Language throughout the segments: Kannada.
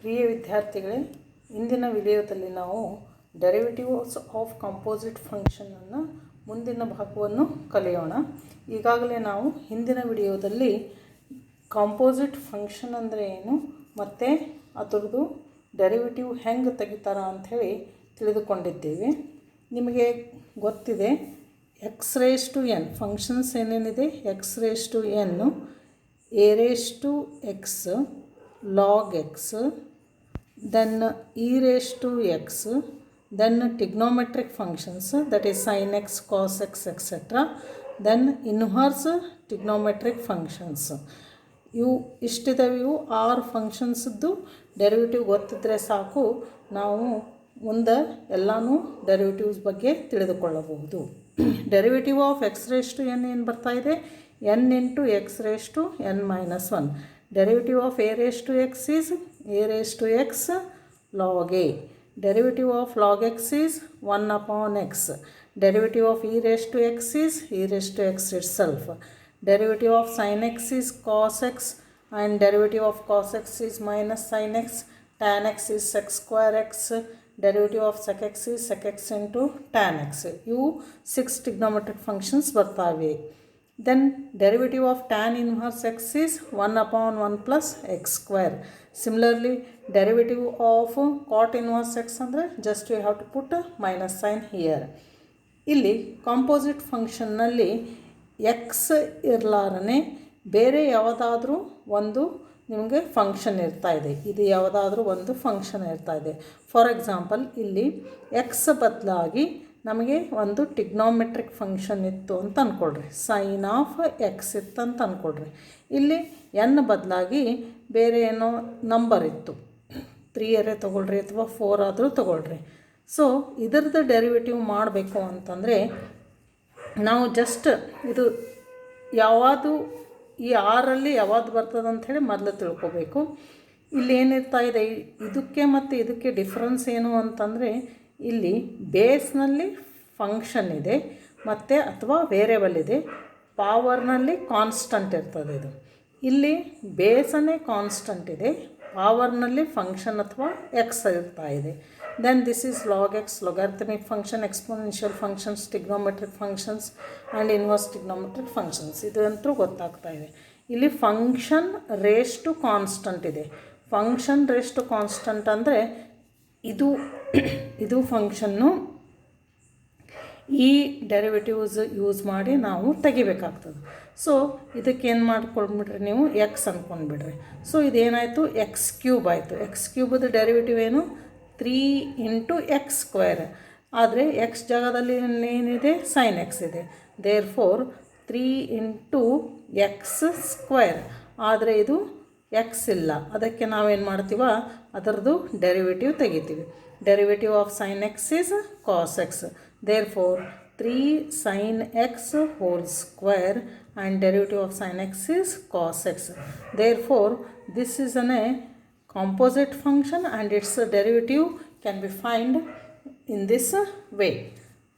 ಪ್ರಿಯ ವಿದ್ಯಾರ್ಥಿಗಳೇ, ಇಂದಿನ ವಿಡಿಯೋದಲ್ಲಿ ನಾವು ಡೆರಿವೇಟಿವ್ಸ್ ಆಫ್ ಕಾಂಪೋಸಿಟ್ ಫಂಕ್ಷನನ್ನು ಮುಂದಿನ ಭಾಗವನ್ನು ಕಲಿಯೋಣ. ಈಗಾಗಲೇ ನಾವು ಹಿಂದಿನ ವಿಡಿಯೋದಲ್ಲಿ ಕಾಂಪೋಸಿಟ್ ಫಂಕ್ಷನ್ ಅಂದರೆ ಏನು ಮತ್ತು ಅದರದ್ದು ಡೆರಿವೇಟಿವ್ ಹೆಂಗೆ ತೆಗಿತಾರ ಅಂಥೇಳಿ ತಿಳಿದುಕೊಂಡಿದ್ದೇವೆ. ನಿಮಗೆ ಗೊತ್ತಿದೆ x raise to n functions ಏನೇನಿದೆ, ಎಕ್ಸ್ ರೇಸ್ ಟು ಎನ್ನು, a raise to x, log x, then e raised to x, then trigonometric functions, that is sin x, cos x, etc., then inverse trigonometric functions. ಇವು ಇಷ್ಟಿದ್ದಾವೆ. ಇವು 6 ಫಂಕ್ಷನ್ಸ್ದು ಡೆರಿವೇಟಿವ್ ಗೊತ್ತಿದ್ದರೆ ಸಾಕು, ನಾವು ಮುಂದೆ ಎಲ್ಲನೂ ಡೆರಿವೇಟಿವ್ಸ್ ಬಗ್ಗೆ ತಿಳಿದುಕೊಳ್ಳಬಹುದು. Derivative of x raise to n ಏನು ಬರ್ತಾ ಇದೆ, n into x raise to n minus 1. Derivative of a raised to x is a raised to x log a. Derivative of log x is 1 upon x. Derivative of e raised to x is e raised to x itself. Derivative of sin x is cos x, and derivative of cos x is minus sin x. Tan x is sec square x. Derivative of sec x is sec x into tan x. ಇವು 6 trigonometric functions ಬರ್ತವೆ. Then derivative of tan inverse x is 1 upon 1 plus x square. Similarly, derivative of cot inverse x ಅಂದರೆ just we have to put a minus sign here. ಇಲ್ಲಿ ಕಾಂಪೋಸಿಟ್ ಫಂಕ್ಷನ್ನಲ್ಲಿ ಎಕ್ಸ್ ಇರಲಾರನೆ ಬೇರೆ ಯಾವುದಾದ್ರೂ ಒಂದು ನಿಮಗೆ ಫಂಕ್ಷನ್ ಇರ್ತಾ ಇದೆ. ಇದು ಯಾವುದಾದ್ರೂ ಒಂದು ಫಂಕ್ಷನ್ ಇರ್ತಾ ಇದೆ. ಫಾರ್ ಎಕ್ಸಾಂಪಲ್, ಇಲ್ಲಿ ಎಕ್ಸ್ ಬದಲಾಗಿ ನಮಗೆ ಒಂದು ಟಿಗ್ನೋಮೆಟ್ರಿಕ್ ಫಂಕ್ಷನ್ ಇತ್ತು ಅಂತ ಅಂದ್ಕೊಳ್ರಿ, ಸೈನ್ ಆಫ್ ಎಕ್ಸ್ ಇತ್ತು ಅಂತ ಅಂದ್ಕೊಳ್ರಿ. ಇಲ್ಲಿ ಎನ್ ಬದಲಾಗಿ ಬೇರೆ ಏನೋ ನಂಬರ್ ಇತ್ತು, 3 ತೊಗೊಳ್ರಿ ಅಥವಾ 4 ಆದರೂ ತೊಗೊಳ್ರಿ. ಸೊ ಇದರದ್ದು ಡೆರಿವೇಟಿವ್ ಮಾಡಬೇಕು ಅಂತಂದರೆ ನಾವು ಜಸ್ಟ್ ಇದು ಯಾವುದು ಈ 6ರಲ್ಲಿ ಯಾವುದು ಬರ್ತದೆ ಅಂಥೇಳಿ ಮೊದಲು ತಿಳ್ಕೊಬೇಕು. ಇಲ್ಲಿ ಏನಿರ್ತಾ ಇದೆ, ಇದಕ್ಕೆ ಮತ್ತು ಇದಕ್ಕೆ ಡಿಫ್ರೆನ್ಸ್ ಏನು ಅಂತಂದರೆ, ಇಲ್ಲಿ ಬೇಸ್ನಲ್ಲಿ ಫಂಕ್ಷನ್ ಇದೆ ಮತ್ತು ಅಥವಾ ವೇರಿಯಬಲ್ ಇದೆ, ಪವರ್ನಲ್ಲಿ ಕಾನ್ಸ್ಟಂಟ್ ಇರ್ತದೆ. ಇದು ಇಲ್ಲಿ ಬೇಸನ್ನೇ ಕಾನ್ಸ್ಟಂಟ್ ಇದೆ, ಪವರ್ನಲ್ಲಿ ಫಂಕ್ಷನ್ ಅಥವಾ ಎಕ್ಸ್ ಇರ್ತಾ ಇದೆ. Then this is log x, logarithmic function, exponential functions, trigonometric functions and inverse trigonometric functions. ಇದಂತೂ ಗೊತ್ತಾಗ್ತಾ ಇದೆ. ಇಲ್ಲಿ ಫಂಕ್ಷನ್ ರೇಸ್ ಟು ಕಾನ್ಸ್ಟಂಟ್ ಇದೆ. ಫಂಕ್ಷನ್ ರೇಸ್ ಟು ಕಾನ್ಸ್ಟಂಟ್ ಅಂದರೆ ಇದು ಫಂಕ್ಷನ್ನು ಈ ಡೆರಿವೇಟಿವ್ಸ್ ಯೂಸ್ ಮಾಡಿ ನಾವು ತೆಗಿಬೇಕಾಗ್ತದೆ. ಸೊ ಇದಕ್ಕೇನು ಮಾಡ್ಕೊಂಡ್ಬಿಡ್ರಿ, ನೀವು ಎಕ್ಸ್ ಅಂದ್ಕೊಂಡ್ಬಿಡ್ರಿ. ಸೊ ಇದೇನಾಯಿತು, ಎಕ್ಸ್ ಕ್ಯೂಬ್ ಆಯಿತು. ಎಕ್ಸ್ ಕ್ಯೂಬದ ಡೆರಿವೇಟಿವ್ ಏನು, 3 ಇಂಟು ಎಕ್ಸ್ ಸ್ಕ್ವೇರ್. ಆದರೆ ಎಕ್ಸ್ ಜಾಗದಲ್ಲಿ ಏನಿದೆ, ಸೈನ್ ಎಕ್ಸ್ ಇದೆ. Therefore 3 into x square. ಆದರೆ ಇದು ಎಕ್ಸ್ ಇಲ್ಲ, ಅದಕ್ಕೆ ನಾವೇನು ಮಾಡ್ತೀವ, ಅದರದ್ದು ಡೆರಿವೇಟಿವ್ ತೆಗಿತೀವಿ. Derivative of sin x is cos x. Therefore, 3 sin x whole square and derivative of sin x is cos x. Therefore, this is a composite function and its derivative can be found in this way.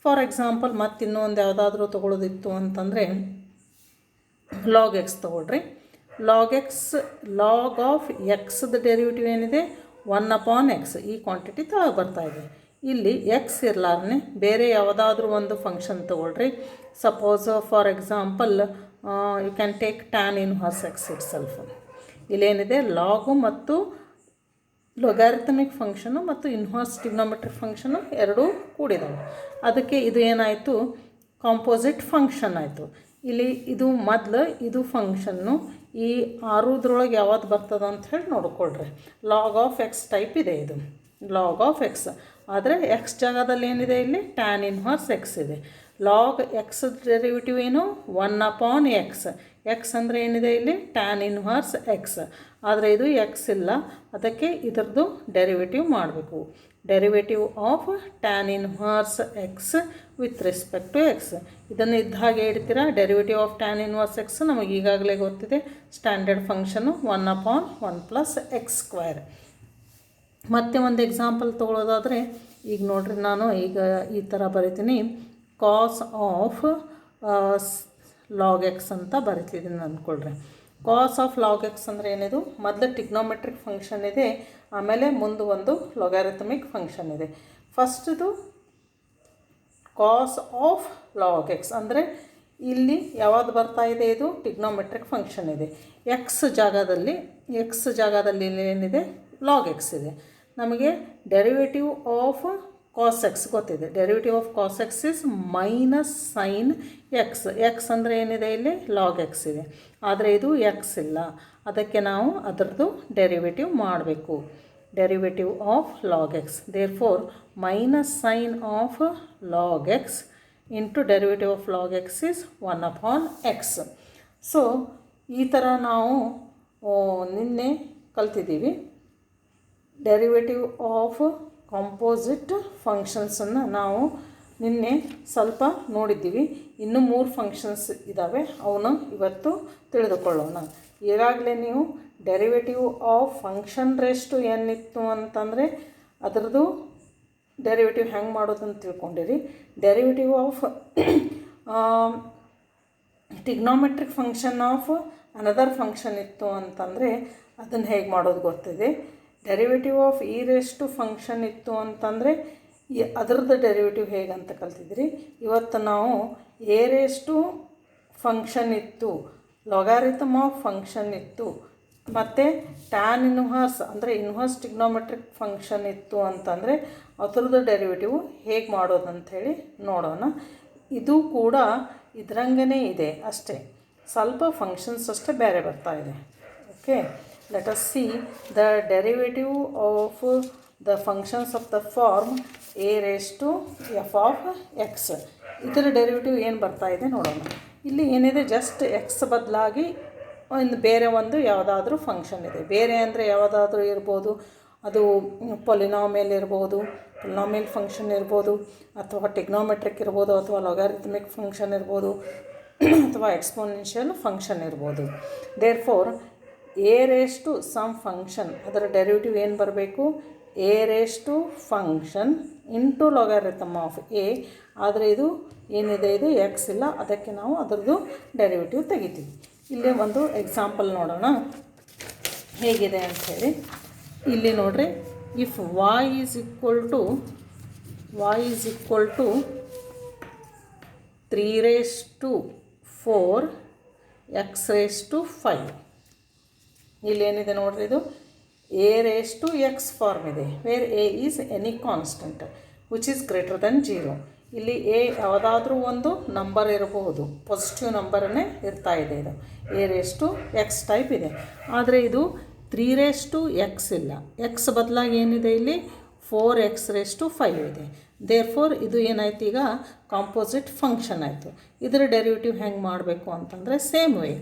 For example, ಮತ್ತಿನ್ನೊಂದು ಯಾವುದಾದ್ರೂ ತೊಗೊಳ್ಳೋದಿತ್ತು ಅಂತಂದರೆ log x ತೊಗೊಳ್ರಿ. log of xದ ಡೆರಿವೇಟಿವ್ ಏನಿದೆ, 1 ಅಪಾನ್ ಎಕ್ಸ್. ಈ ಕ್ವಾಂಟಿಟಿ ತಳಗೆ ಬರ್ತಾಯಿದೆ. ಇಲ್ಲಿ ಎಕ್ಸ್ ಇರಲಾರನೆ ಬೇರೆ ಯಾವುದಾದ್ರೂ ಒಂದು ಫಂಕ್ಷನ್ ತೊಗೊಳ್ರಿ. Suppose for example you can take tan inverse x itself. ಇಲ್ಲೇನಿದೆ, ಲಾಗು ಮತ್ತು ಲೊಗಾರಿಥಮಿಕ್ ಫಂಕ್ಷನು ಮತ್ತು ಇನ್ವರ್ಸ್ ಟ್ರಿಗ್ನೋಮೆಟ್ರಿಕ್ ಫಂಕ್ಷನು ಎರಡೂ ಕೂಡಿದಾವೆ. ಅದಕ್ಕೆ ಇದು ಏನಾಯಿತು, ಕಾಂಪೋಸಿಟ್ ಫಂಕ್ಷನ್ ಆಯಿತು. ಇಲ್ಲಿ ಇದು ಮೊದಲು ಇದು ಫಂಕ್ಷನ್ನು ಈ 6 ಯಾವುದು ಬರ್ತದೆ ಅಂತ ಹೇಳಿ ನೋಡ್ಕೊಳ್ರಿ. ಲಾಗ್ ಆಫ್ ಎಕ್ಸ್ ಟೈಪ್ ಇದೆ, ಇದು ಲಾಗ್ ಆಫ್ ಎಕ್ಸ್. ಆದರೆ ಎಕ್ಸ್ ಜಾಗದಲ್ಲಿ ಏನಿದೆ, ಇಲ್ಲಿ ಟ್ಯಾನ್ ಇನ್ವರ್ಸ್ ಎಕ್ಸ್ ಇದೆ. ಲಾಗ್ ಎಕ್ಸ್ ಡೆರಿವೇಟಿವ್ ಏನು, 1 ಅಪಾನ್ ಎಕ್ಸ್. ಎಕ್ಸ್ ಅಂದರೆ ಏನಿದೆ, ಇಲ್ಲಿ ಟ್ಯಾನ್ ಇನ್ವರ್ಸ್ ಎಕ್ಸ್. ಆದರೆ ಇದು ಎಕ್ಸ್ ಇಲ್ಲ, ಅದಕ್ಕೆ ಇದರದ್ದು ಡೆರಿವೇಟಿವ್ ಮಾಡಬೇಕು. Derivative of tan inverse x with respect to x. ಇದನ್ನು ಇದ್ದ ಹಾಗೆ ಇಡ್ತೀರಾ. Derivative of tan inverse x ನಮಗೆ ಈಗಾಗಲೇ ಗೊತ್ತಿದೆ, standard function 1 upon 1 plus x square. ಮತ್ತೆ ಒಂದು ಎಕ್ಸಾಂಪಲ್ ತೊಗೊಳ್ಳೋದಾದರೆ, ಈಗ ನೋಡ್ರಿ, ನಾನು ಈಗ ಈ ಥರ ಬರಿತೀನಿ, ಕಾಸ್ ಆಫ್ ಲಾಗ್ ಎಕ್ಸ್ ಅಂತ ಬರಿತಿದ್ದೀನಿ ಅಂದ್ಕೊಳ್ರಿ. ಕಾಸ್ ಆಫ್ ಲಾಗ್ ಎಕ್ಸ್ ಅಂದರೆ ಏನಿದು, ಮೊದಲು ಟಿಗ್ನೋಮೆಟ್ರಿಕ್ ಫಂಕ್ಷನ್ ಇದೆ, ಆಮೇಲೆ ಮುಂದೆ ಒಂದು ಲೊಗಾರಿಥಮಿಕ್ ಫಂಕ್ಷನ್ ಇದೆ. ಫಸ್ಟ್ದು ಕಾಸ್ ಆಫ್ ಲಾಗ್ ಎಕ್ಸ್ ಅಂದರೆ ಇಲ್ಲಿ ಯಾವುದು ಬರ್ತಾ ಇದೆ, ಇದು ಟಿಗ್ನೋಮೆಟ್ರಿಕ್ ಫಂಕ್ಷನ್ ಇದೆ. ಎಕ್ಸ್ ಜಾಗದಲ್ಲಿ ಏನಿದೆ, ಲಾಗ್ ಎಕ್ಸ್ ಇದೆ. ನಮಗೆ ಡೆರಿವೇಟಿವ್ ಆಫ್ ಕಾಸ್ ಎಕ್ಸ್ ಗೊತ್ತಿದೆ. Derivative of cos x is minus sine x. X ಅಂದರೆ ಏನಿದೆ, ಇಲ್ಲಿ ಲಾಗ್ ಎಕ್ಸ್ ಇದೆ, ಆದರೆ ಇದು ಎಕ್ಸ್ ಇಲ್ಲ. ಅದಕ್ಕೆ ನಾವು ಅದರದ್ದು ಡೆರಿವೇಟಿವ್ ಮಾಡಬೇಕು. Derivative of log x, therefore minus sine of log x into derivative of log x is 1/x. So ಈ ಥರ ನಾವು ನಿನ್ನೆ ಕಲ್ತಿದ್ದೀವಿ. ಡೆರಿವೇಟಿವ್ ಆಫ್ ಕಾಂಪೋಸಿಟ್ ಫಂಕ್ಷನ್ಸನ್ನು ನಾವು ನಿನ್ನೆ ಸ್ವಲ್ಪ ನೋಡಿದ್ದೀವಿ. ಇನ್ನೂ 3 ಫಂಕ್ಷನ್ಸ್ ಇದ್ದಾವೆ, ಅವನು ಇವತ್ತು ತಿಳಿದುಕೊಳ್ಳೋಣ. ಈಗಾಗಲೇ ನೀವು ಡೆರಿವೇಟಿವ್ ಆಫ್ ಫಂಕ್ಷನ್ ರೇಷ್ಟು ಏನಿತ್ತು ಅಂತಂದರೆ ಅದರದ್ದು ಡೆರಿವೇಟಿವ್ ಹೆಂಗೆ ಮಾಡೋದು ಅಂತ ತಿಳ್ಕೊಂಡಿರಿ. Derivative of trigonometric function of another function ಇತ್ತು ಅಂತಂದರೆ ಅದನ್ನು ಹೇಗೆ ಮಾಡೋದು ಗೊತ್ತಿದೆ. Derivative of e raise to function ಇತ್ತು ಅಂತಂದರೆ ಅದರದ್ದು ಡೆರಿವೇಟಿವ್ ಹೇಗಂತ ಕಲ್ತಿದ್ರಿ. ಇವತ್ತು ನಾವು ಎ ರೇಸ್ ಟು ಫಂಕ್ಷನ್ ಇತ್ತು, ಲೊಗಾರಿಥಮ್ ಆಫ್ ಫಂಕ್ಷನ್ ಇತ್ತು, ಮತ್ತು ಟ್ಯಾನ್ ಇನ್ವರ್ಸ್ ಅಂದರೆ ಇನ್ವರ್ಸ್ ಟಿಗ್ನೋಮೆಟ್ರಿಕ್ ಫಂಕ್ಷನ್ ಇತ್ತು ಅಂತಂದರೆ ಅದರದ್ದು ಡೆರಿವೇಟಿವ್ ಹೇಗೆ ಮಾಡೋದು ಅಂಥೇಳಿ ನೋಡೋಣ. ಇದು ಕೂಡ ಇದರಂಗೇ ಇದೆ, ಅಷ್ಟೇ ಸ್ವಲ್ಪ ಫಂಕ್ಷನ್ಸ್ ಅಷ್ಟೇ ಬೇರೆ ಬರ್ತಾ ಇದೆ. Okay, let us see the derivative of the functions of the form a raised to f of x. ಇದರ ಡೆರಿವೇಟಿವ್ ಏನು ಬರ್ತಾ ಇದೆ ನೋಡೋಣ. ಇಲ್ಲಿ ಏನಿದೆ, ಜಸ್ಟ್ ಎಕ್ಸ್ ಬದಲಾಗಿ ಬೇರೆ ಒಂದು ಯಾವುದಾದ್ರೂ ಫಂಕ್ಷನ್ ಇದೆ. ಬೇರೆ ಅಂದರೆ ಯಾವುದಾದ್ರೂ ಇರ್ಬೋದು, ಅದು ಪೊಲಿನಾಮಿಯಲ್ ಇರ್ಬೋದು, ಪೊಲಿನಾಮಿಯಲ್ ಫಂಕ್ಷನ್ ಇರ್ಬೋದು, ಅಥವಾ ಟಿಗ್ನೋಮೆಟ್ರಿಕ್ ಇರ್ಬೋದು, ಅಥವಾ ಲೊಗಾರಿಥಮಿಕ್ ಫಂಕ್ಷನ್ ಇರ್ಬೋದು, ಅಥವಾ ಎಕ್ಸ್ಪೋನೆನ್ಷಿಯಲ್ ಫಂಕ್ಷನ್ ಇರ್ಬೋದು. Therefore a raise to some function ಅದರ ಡೆರಿವೇಟಿವ್ ಏನು ಬರಬೇಕು, a raise to function into logarithm of a. ಆದರೆ ಇದು ಏನಿದೆ, ಇದು ಎಕ್ಸ್ ಇಲ್ಲ, ಅದಕ್ಕೆ ನಾವು ಅದರದ್ದು ಡೆರಿವೇಟಿವ್ ತೆಗಿತೀವಿ. ಇಲ್ಲಿ ಒಂದು ಎಕ್ಸಾಂಪಲ್ ನೋಡೋಣ ಹೇಗಿದೆ ಅಂಥೇಳಿ. ಇಲ್ಲಿ ನೋಡ್ರಿ, if y is equal to 3 raised to 4 x raised to 5. ಇಲ್ಲೇನಿದೆ ನೋಡ್ರಿ, ಇದು a raise to x form ಇದೆ, where a is any constant which is greater than 0. ಇಲ್ಲಿ ಎ ಯಾವುದಾದ್ರೂ ಒಂದು ನಂಬರ್ ಇರಬಹುದು, ಪಾಸಿಟಿವ್ ನಂಬರನ್ನೇ ಇರ್ತಾ ಇದೆ. ಇದು a raise to x type ಇದೆ, ಆದರೆ ಇದು 3 ರೇಸ್ ಟು ಎಕ್ಸ್ ಇಲ್ಲ. ಎಕ್ಸ್ ಬದಲಾಗಿ ಏನಿದೆ, ಇಲ್ಲಿ 4x ರೇಸ್ ಟು 5 ಇದೆ. ದೇರ್ಫೋರ್ ಇದು ಏನಾಯ್ತು, ಈಗ ಕಾಂಪೋಸಿಟ್ ಫಂಕ್ಷನ್ ಆಯಿತು. ಇದರ ಡೆರಿವೇಟಿವ್ ಹೆಂಗೆ ಮಾಡಬೇಕು ಅಂತಂದರೆ same way,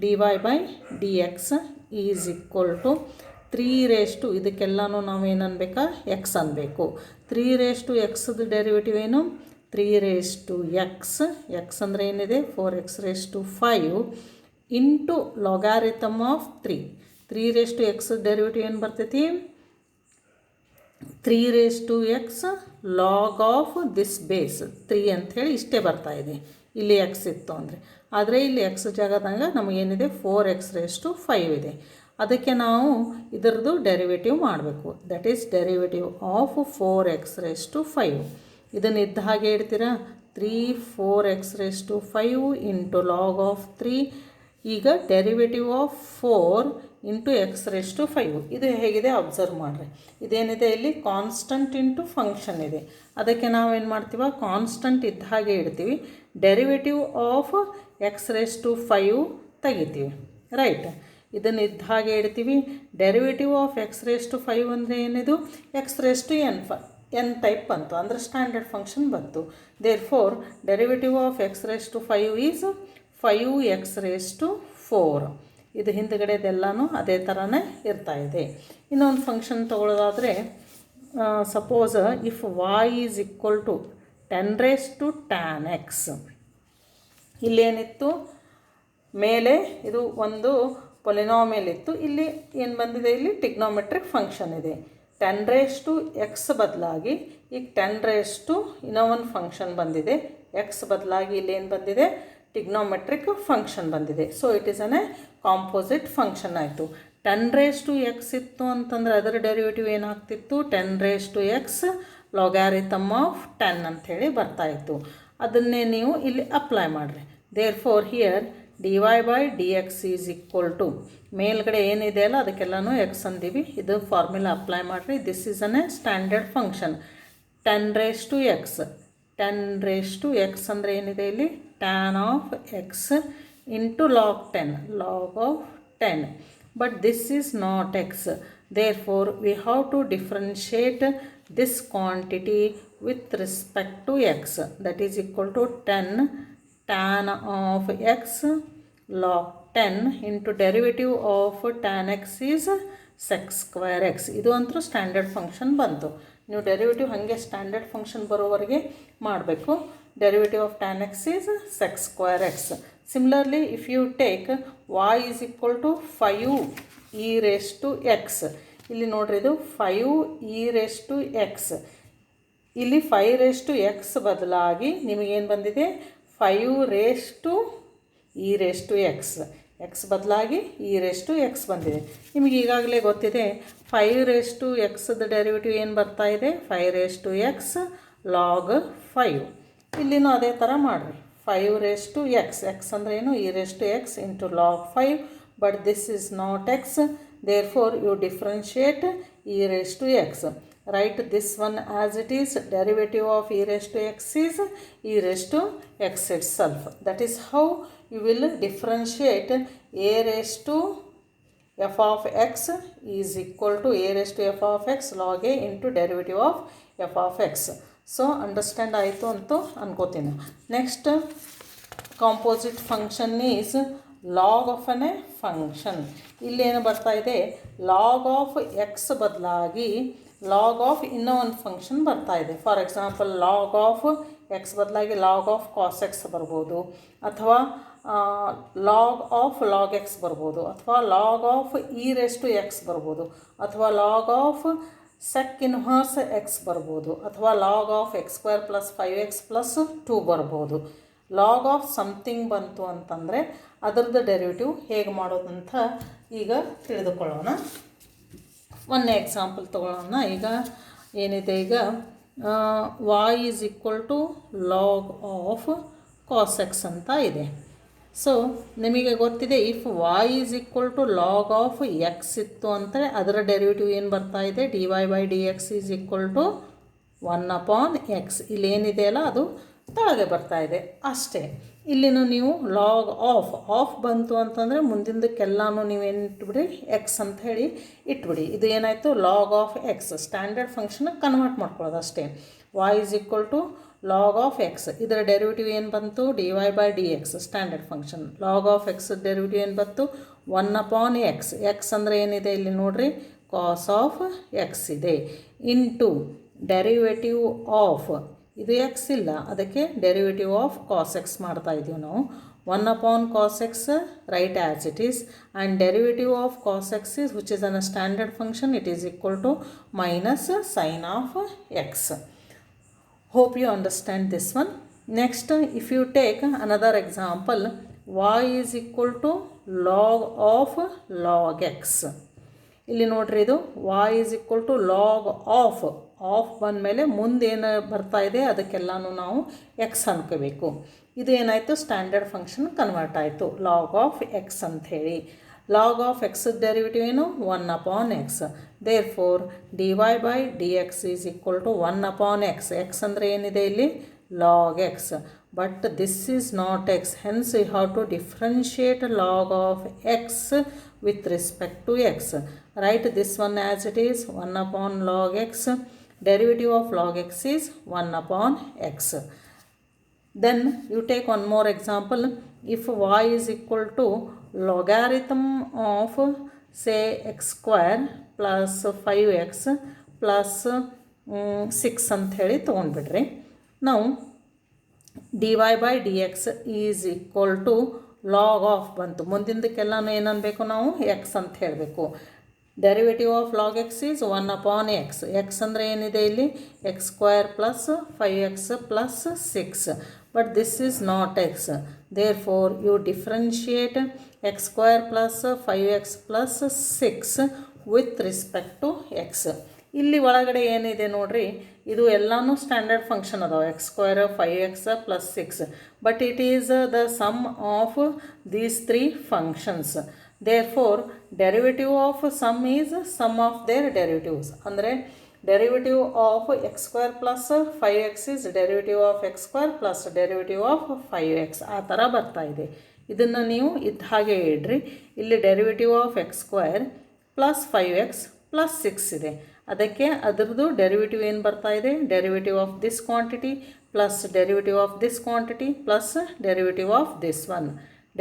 dy/dx is equal to 3 raise to ಇದಕ್ಕೆಲ್ಲನೂ ನಾವು ಏನು ಅನ್ಬೇಕಾ, ಎಕ್ಸ್ ಅನ್ಬೇಕು. 3 ರೇಸ್ ಟು ಎಕ್ಸ್ದು ಡೆರಿವೇಟಿವ್ ಏನು, 3 ರೇಸ್ ಟು ಎಕ್ಸ್. ಎಕ್ಸ್ ಅಂದರೆ ಏನಿದೆ, 4x raise to 5 into logarithm of 3. 3 raise to x derivative ಏನು ಬರ್ತೈತಿ, 3 raise to x log of this base 3 ಅಂಥೇಳಿ ಇಷ್ಟೇ ಬರ್ತಾ ಇದೆ. ಇಲ್ಲಿ ಎಕ್ಸ್ ಇತ್ತು ಅಂದರೆ, ಆದರೆ ಇಲ್ಲಿ ಎಕ್ಸ್ ಜಾಗದಾಗ ನಮಗೇನಿದೆ, 4x ರೇಸ್ ಟು 5 ಇದೆ. ಅದಕ್ಕೆ ನಾವು ಇದರದ್ದು ಡೆರಿವೇಟಿವ್ ಮಾಡಬೇಕು. That is derivative of 4x raise to 5. ಇದನ್ನು ಇದ್ದ ಹಾಗೆ ಇಡ್ತೀರಾ, 3 4x raise to 5 into log of 3. ಈಗ derivative of 4 into x raise to 5 ಇದು ಹೇಗಿದೆ ಅಬ್ಸರ್ವ್ ಮಾಡಿರಿ. ಇದೇನಿದೆ, ಇಲ್ಲಿ ಕಾನ್ಸ್ಟಂಟ್ ಇಂಟು ಫಂಕ್ಷನ್ ಇದೆ. ಅದಕ್ಕೆ ನಾವೇನು ಮಾಡ್ತೀವ, ಕಾನ್ಸ್ಟಂಟ್ ಇದ್ದ ಹಾಗೆ ಇಡ್ತೀವಿ, derivative of x raise to 5 ತೆಗಿತೀವಿ. ರೈಟ್, ಇದನ್ನು ಇದ್ದ ಹಾಗೆ ಇಡ್ತೀವಿ. Derivative of x raise to 5 ಅಂದರೆ ಏನಿದು, x raise to n type ಬಂತು, ಅಂದರೆ ಸ್ಟ್ಯಾಂಡರ್ಡ್ ಫಂಕ್ಷನ್ ಬಂತು. Therefore derivative of x raise to 5 is 5x raise to 4. ಇದು ಹಿಂದುಗಡೆದೆಲ್ಲನೂ ಅದೇ ಥರನೇ ಇರ್ತಾ ಇದೆ. ಇನ್ನೊಂದು ಫಂಕ್ಷನ್ ತೊಗೊಳ್ಳೋದಾದರೆ, suppose if y is equal to 10 raise to tan x. ಇಲ್ಲೇನಿತ್ತು, ಮೇಲೆ ಇದು ಒಂದು ಪೊಲಿನಾಮಿಯಲ್ ಇತ್ತು, ಇಲ್ಲಿ ಏನು ಬಂದಿದೆ, ಇಲ್ಲಿ ಟಿಗ್ನೋಮೆಟ್ರಿಕ್ ಫಂಕ್ಷನ್ ಇದೆ. 10 ರೇಸ್ ಟು ಎಕ್ಸ್ ಬದಲಾಗಿ ಈಗ 10 ರೇಸ್ ಟು ಇನ್ನೂ ಒಂದು ಫಂಕ್ಷನ್ ಬಂದಿದೆ, ಎಕ್ಸ್ ಬದಲಾಗಿ ಇಲ್ಲಿ ಏನು ಬಂದಿದೆ, ಟಿಗ್ನೋಮೆಟ್ರಿಕ್ ಫಂಕ್ಷನ್ ಬಂದಿದೆ. So it is A composite function ಆಯಿತು. 10⁻x ಇತ್ತು ಅಂತಂದರೆ ಅದರ ಡೆರಿವೇಟಿವ್ ಏನಾಗ್ತಿತ್ತು, 10⁻x ಲಾಗಾರಿಥಮ್ ಆಫ್ 10 ಅಂಥೇಳಿ ಬರ್ತಾಯಿತ್ತು. ಅದನ್ನೇ ನೀವು ಇಲ್ಲಿ ಅಪ್ಲೈ ಮಾಡಿರಿ. Therefore here dy/dx is equal to ಮೇಲ್ಗಡೆ ಏನಿದೆ ಅಲ್ಲ ಅದಕ್ಕೆಲ್ಲನೂ ಎಕ್ಸ್ ಅಂದೀವಿ. ಇದು ಫಾರ್ಮುಲಾ ಅಪ್ಲೈ ಮಾಡಿರಿ. This is a standard function 10⁻x. 10⁻x ಅಂದರೆ ಏನಿದೆ ಇಲ್ಲಿ, tan of x into log 10, log of 10. But this is not x. Therefore, we have to differentiate this quantity with respect to x. That is equal to 10 tan of x log 10 into derivative of tan x is sec square x. ಇದು ಅಂತೂ ಸ್ಟ್ಯಾಂಡರ್ಡ್ ಫಂಕ್ಷನ್ ಬಂತು. ನೀವು ಡೆರಿವೇಟಿವ್ ಹಾಗೆ ಸ್ಟ್ಯಾಂಡರ್ಡ್ ಫಂಕ್ಷನ್ ಬರೋವರೆಗೆ ಮಾಡಬೇಕು. Derivative of tan x is sec square x. Similarly, if you take y is equal to 5 e raised to x. ಇಲ್ಲಿ ನೋಡ್ರಿ ಇದು 5 e raised to x. ಇಲ್ಲಿ 5 raised to x ಬದಲಾಗಿ ನಿಮಗೇನು ಬಂದಿದೆ, 5 raised to e raised to x. x ಬದಲಾಗಿ e raised to x ಬಂದಿದೆ. ನಿಮಗೆ ಈಗಾಗಲೇ ಗೊತ್ತಿದೆ 5 raised to x the derivative ಏನು ಬರ್ತಾ ಇದೆ, 5 raised to x log 5. ಇಲ್ಲಿನೂ ಅದೇ ಥರ ಮಾಡಿರಿ. 5 raised to x, x ಅಂದರೆ ಏನು, e raised to x into log 5, but this is not x. Therefore, you differentiate e raised to x. Write this one as it is. Derivative of e raised to x is e raised to x itself. That is how you will differentiate a raised to f of x is equal to a raised to f of x log a into derivative of f of x. So understand ಆಯಿತು ಅಂತ ಅನ್ಕೋತೀನಿ. Next composite function is log of a function. ಇಲ್ಲೇನು ಬರ್ತಾ ಇದೆ, ಲಾಗ್ ಆಫ್ ಎಕ್ಸ್ ಬದಲಾಗಿ ಲಾಗ್ ಆಫ್ ಇನ್ನೂ ಒಂದು ಫಂಕ್ಷನ್ ಬರ್ತಾ ಇದೆ. For example log of x ಬದಲಾಗಿ ಲಾಗ್ ಆಫ್ ಕಾಸ್ ಎಕ್ಸ್ ಬರ್ಬೋದು, ಅಥವಾ ಲಾಗ್ ಎಕ್ಸ್ ಬರ್ಬೋದು, ಅಥವಾ log of e raise to x ಬರ್ಬೋದು, ಅಥವಾ log of sec inverse x ಬರ್ಬೋದು, ಅಥವಾ log of x square plus 5x plus 2 ಬರ್ಬೋದು. ಲಾಗ್ ಆಫ್ ಸಮಥಿಂಗ್ ಬಂತು ಅಂತಂದರೆ ಅದರದ್ದು ಡೆರಿವೇಟಿವ್ ಹೇಗೆ ಮಾಡೋದಂತ ಈಗ ತಿಳಿದುಕೊಳ್ಳೋಣ. ಒಂದು ಎಕ್ಸಾಂಪಲ್ ತೊಗೊಳ್ಳೋಣ. ಈಗ ಏನಿದೆ, ಈಗ y is equal to log of cos x ಅಂತ ಇದೆ. ಸೊ ನಿಮಗೆ ಗೊತ್ತಿದೆ, if y is equal to log of x ಇತ್ತು ಅಂದರೆ ಅದರ ಡೆರಿವೇಟಿವ್ ಏನು ಬರ್ತಾ ಇದೆ, dy/dx is equal to 1/x. ಇಲ್ಲಿ ಏನಿದೆ ಅಲ್ಲ ಅದು ತಾಳಗೆ ಬರ್ತಾ ಇದೆ ಅಷ್ಟೇ. ಇಲ್ಲಿನೂ ನೀವು ಲಾಗ್ ಆಫ್ ಬಂತು ಅಂತಂದರೆ ಮುಂದಿಂದಕ್ಕೆಲ್ಲನೂ ನೀವೇನು ಇಟ್ಬಿಡಿ, ಎಕ್ಸ್ ಅಂತ ಹೇಳಿ ಇಟ್ಬಿಡಿ. ಇದು ಏನಾಯಿತು, ಲಾಗ್ ಆಫ್ ಎಕ್ಸ್ ಸ್ಟ್ಯಾಂಡರ್ಡ್ ಫಂಕ್ಷನ್ಗೆ ಕನ್ವರ್ಟ್ ಮಾಡ್ಕೊಳ್ಳೋದು ಅಷ್ಟೇ. y is equal to log of x, ಇದರ ಡೆರಿವೇಟಿವ್ ಏನು ಬಂತು, dy/dx standard function. Log of x derivative ಏನು ಬಂತು, 1/x. ಎಕ್ಸ್ ಅಂದರೆ ಏನಿದೆ ಇಲ್ಲಿ ನೋಡ್ರಿ, ಕಾಸ್ ಆಫ್ ಎಕ್ಸ್ ಇದೆ, ಇಂಟು ಡೆರಿವೇಟಿವ್ ಆಫ್, ಇದು ಎಕ್ಸ್ ಇಲ್ಲ ಅದಕ್ಕೆ ಡೆರಿವೇಟಿವ್ ಆಫ್ ಕಾಸ್ ಎಕ್ಸ್ ಮಾಡ್ತಾ ಇದ್ದೀವಿ ನಾವು. 1/cos x write as it is, and derivative of cos x is, which is a standard function, it is equal to minus sin of x. Hope you understand this one. Next, if you take another example, y is equal to log of log x. ಇಲ್ಲಿ ನೋಡ್ರಿ, ಇದು y is equal to log of ಬಂದಮೇಲೆ ಮುಂದೇನು ಬರ್ತಾ ಇದೆ ಅದಕ್ಕೆಲ್ಲನೂ ನಾವು ಎಕ್ಸ್ ಅನ್ಕೋಬೇಕು. ಇದು ಏನಾಯಿತು, ಸ್ಟ್ಯಾಂಡರ್ಡ್ ಫಂಕ್ಷನ್ ಕನ್ವರ್ಟ್ ಆಯಿತು ಲಾಗ್ ಆಫ್ ಎಕ್ಸ್ ಅಂಥೇಳಿ. ಲಾಗ್ ಆಫ್ ಎಕ್ಸ್ ಡೆರಿವೇಟಿವ್ ಏನು, 1/x. Therefore dy/dx is equal to 1/x. X ಅಂದರೆ ಏನಿದೆ ಇಲ್ಲಿ, log x. But this is not x, hence you have to differentiate log of x with respect to x. Write this one as it is, 1/log x. Derivative of log x is 1/x. Then you take one more example. If y is equal to logarithm of say x square plus 5x plus 6 ಅಂತ ಹೇಳಿ ತೊಗೊಂಡ್ಬಿಡ್ರಿ. ನಾವು dy/dx is equal to log of ಬಂತು, ಮುಂದಿಂದಕ್ಕೆಲ್ಲನೂ ಏನನ್ಬೇಕು ನಾವು, ಎಕ್ಸ್ ಅಂತ ಹೇಳಬೇಕು. Derivative of log X is 1/x. X ಅಂದರೆ ಏನಿದೆ ಇಲ್ಲಿ, X square plus 5x plus 6. but this is not x. Therefore you differentiate x square plus 5x plus 6 with respect to x. ಇಲ್ಲಿ ಒಳಗಡೆ ಏನಿದೆ ನೋಡ್ರಿ, ಇದು ಎಲ್ಲಾನು ಸ್ಟ್ಯಾಂಡರ್ಡ್ ಫಂಕ್ಷನ್ ಅದಾವೆ, x square 5x plus 6, but it is the sum of these 3 functions. Therefore derivative of sum is sum of their derivatives. ಅಂದರೆ derivative of x square plus 5x is derivative of x square plus derivative of 5x. ಆ ಥರ ಬರ್ತಾ ಇದೆ. ಇದನ್ನು ನೀವು ಇದ್ದ ಹಾಗೆ ಇಡ್ರಿ. ಇಲ್ಲಿ derivative of x square plus 5x plus 6 ಇದೆ. ಅದಕ್ಕೆ ಅದರದ್ದು ಡೆರಿವೇಟಿವ್ ಏನು ಬರ್ತಾ ಇದೆ, derivative of this quantity plus derivative of this quantity plus derivative of this one.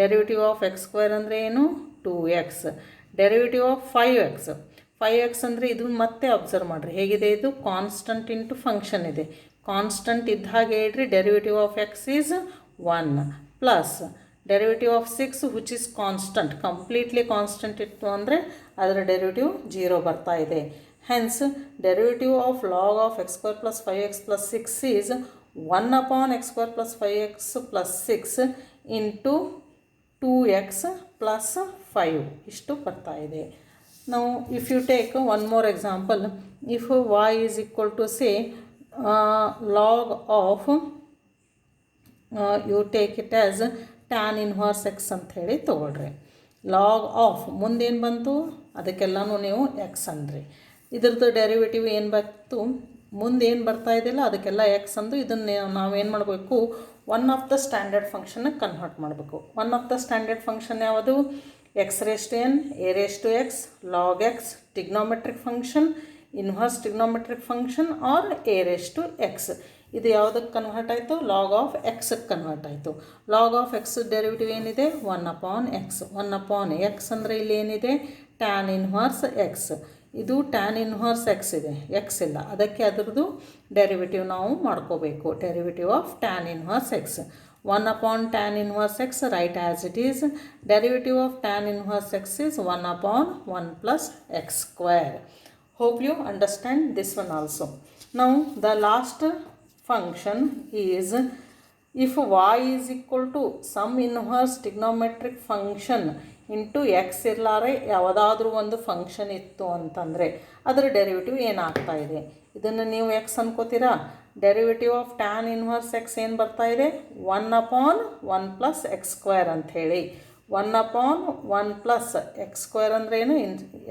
Derivative of x square ಅಂದರೆ ಏನು, 2x. ಡೆರಿವೇಟಿವ್ ಆಫ್ 5x ಅಂದರೆ ಇದು ಮತ್ತೆ ಅಬ್ಸರ್ವ್ ಮಾಡಿರಿ ಹೇಗಿದೆ, ಇದು ಕಾನ್ಸ್ಟಂಟ್ ಇಂಟು ಫಂಕ್ಷನ್ ಇದೆ. ಕಾನ್ಸ್ಟಂಟ್ ಇದ್ದ ಹಾಗೆ ಇಡ್ರಿ. Derivative of X is 1 plus derivative of 6 which is constant, completely constant ಇತ್ತು ಅಂದರೆ ಅದರ ಡೆರಿವೇಟಿವ್ 0 ಬರ್ತಾ ಇದೆ. Hence, derivative of log of x square plus 5x plus 6 is 1 upon x square plus 5x plus 6 into 2x plus 5. ಇಷ್ಟು ಬರ್ತಾ ಇದೆ. Now, if you take one more example, if y is equal to say log of, you take it as tan inverse x ಅಂತ ಹೇಳಿ ತೊಗೊಳ್ರಿ. ಲಾಗ್ ಆಫ್ ಮುಂದೇನು ಬಂತು ಅದಕ್ಕೆಲ್ಲನೂ ನೀವು ಎಕ್ಸ್ ಅಂದ್ರಿ. ಇದ್ರದ್ದು ಡೆರಿವೇಟಿವ್ ಏನು ಬಂತು, ಮುಂದೆ ಏನು ಬರ್ತಾ ಇದೆಯಲ್ಲ ಅದಕ್ಕೆಲ್ಲ ಎಕ್ಸ್ ಅಂದು ಇದನ್ನು ನಾವೇನು ಮಾಡಬೇಕು, ಒನ್ ಆಫ್ ದ ಸ್ಟ್ಯಾಂಡರ್ಡ್ ಫಂಕ್ಷನ್ಗೆ ಕನ್ವರ್ಟ್ ಮಾಡಬೇಕು. One of the standard function ಯಾವುದು, x raise to n, a raise to x, log x, trigonometric function, inverse trigonometric function or a raise to x. ಇದು ಯಾವುದಕ್ಕೆ ಕನ್ವರ್ಟ್ ಆಯಿತು, ಲಾಗ್ ಆಫ್ ಎಕ್ಸ್ಗೆ ಕನ್ವರ್ಟ್ ಆಯಿತು. ಲಾಗ್ ಆಫ್ ಎಕ್ಸ್ ಡೆರಿವೇಟಿವ್ ಏನಿದೆ, 1 ಅಪಾನ್ ಎಕ್ಸ್. 1 ಅಪಾನ್ ಎಕ್ಸ್ ಅಂದರೆ ಇಲ್ಲಿ ಏನಿದೆ, ಟ್ಯಾನ್ ಇನ್ವರ್ಸ್ ಎಕ್ಸ್. ಇದು ಟ್ಯಾನ್ ಇನ್ವರ್ಸ್ ಎಕ್ಸ್ ಇದೆ, ಎಕ್ಸ್ ಇಲ್ಲ, ಅದಕ್ಕೆ ಅದರದ್ದು ಡೆರಿವೇಟಿವ್ ನಾವು ಮಾಡ್ಕೋಬೇಕು. Derivative of tan inverse x 1 upon tan inverse x, right as it is. Derivative of tan inverse x is 1 upon 1 plus x square. Hope you understand this one also. Now the last function is if y is equal to some inverse trigonometric function into x ಇರಲಾರೆ ಯಾವುದಾದ್ರೂ ಒಂದು ಫಂಕ್ಷನ್ ಇತ್ತು ಅಂತಂದರೆ ಅದರ ಡೆರಿವೇಟಿವ್ ಏನಾಗ್ತಾ ಇದೆ, ಇದನ್ನು ನೀವು ಎಕ್ಸ್ ಅನ್ಕೋತೀರಾ. Derivative of tan inverse x ಏನು ಬರ್ತಾ ಇದೆ, 1 ಅಪಾನ್ 1 ಪ್ಲಸ್ ಎಕ್ಸ್ ಸ್ಕ್ವೇರ್ ಅಂಥೇಳಿ. 1 ಅಪಾನ್ 1 ಪ್ಲಸ್ ಎಕ್ಸ್ ಸ್ಕ್ವೇರ್ ಅಂದರೆ ಏನು,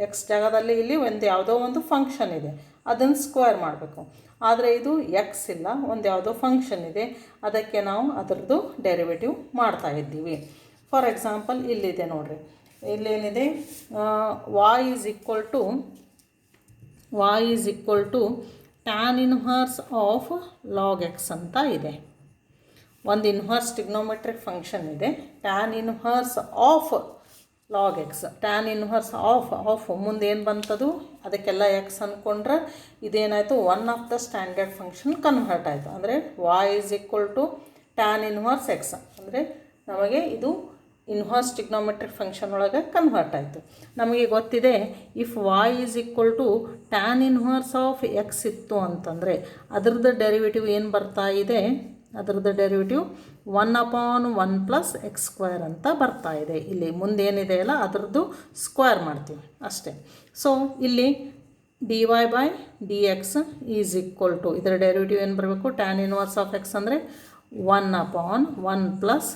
ಎಕ್ಸ್ ಜಾಗದಲ್ಲಿ ಇಲ್ಲಿ ಒಂದು ಯಾವುದೋ ಒಂದು ಫಂಕ್ಷನ್ ಇದೆ ಅದನ್ನು ಸ್ಕ್ವೇರ್ ಮಾಡಬೇಕು. ಆದರೆ ಇದು ಎಕ್ಸ್ ಇಲ್ಲ, ಒಂದು ಯಾವುದೋ ಫಂಕ್ಷನ್ ಇದೆ, ಅದಕ್ಕೆ ನಾವು ಅದರದ್ದು ಡೆರಿವೇಟಿವ್ ಮಾಡ್ತಾ ಇದ್ದೀವಿ. ಫಾರ್ ಎಕ್ಸಾಂಪಲ್ ಇಲ್ಲಿದೆ ನೋಡಿರಿ, ಇಲ್ಲೇನಿದೆ, y is equal to tan inverse of log x ಅಂತ ಇದೆ. ಒಂದು ಇನ್ವರ್ಸ್ ಟಿಗ್ನೋಮೆಟ್ರಿಕ್ ಫಂಕ್ಷನ್ ಇದೆ, tan inverse of log x. Tan inverse of ಮುಂದೆ ಏನು ಬಂತದು ಅದಕ್ಕೆಲ್ಲ ಎಕ್ಸ್ ಅಂದ್ಕೊಂಡ್ರೆ ಇದೇನಾಯಿತು, one of the standard function convert ಆಯಿತು. ಅಂದರೆ y is equal to tan inverse x ಅಂದರೆ ನಮಗೆ ಇದು ಇನ್ವರ್ಸ್ ಟಿಗ್ನೋಮೆಟ್ರಿಕ್ ಫಂಕ್ಷನ್ ಒಳಗೆ ಕನ್ವರ್ಟ್ ಆಯಿತು. ನಮಗೆ ಗೊತ್ತಿದೆ if y is equal to tan inverse of x ಇತ್ತು ಅಂತಂದರೆ ಅದರದ್ದು ಡೆರಿವೇಟಿವ್ ಏನು ಬರ್ತಾ ಇದೆ, ಅದರದ್ದು derivative 1 upon 1 plus x square ಅಂತ ಬರ್ತಾ ಇದೆ. ಇಲ್ಲಿ ಮುಂದೇನಿದೆ ಅಲ್ಲ ಅದರದ್ದು ಸ್ಕ್ವೇರ್ ಮಾಡ್ತೀವಿ ಅಷ್ಟೇ. ಸೊ ಇಲ್ಲಿ dy by d x is equal to ಇದರ ಡೆರಿವೇಟಿವ್ ಏನು ಬರಬೇಕು, ಟ್ಯಾನ್ ಇನ್ವರ್ಸ್ ಆಫ್ ಎಕ್ಸ್ ಅಂದರೆ 1 upon 1 plus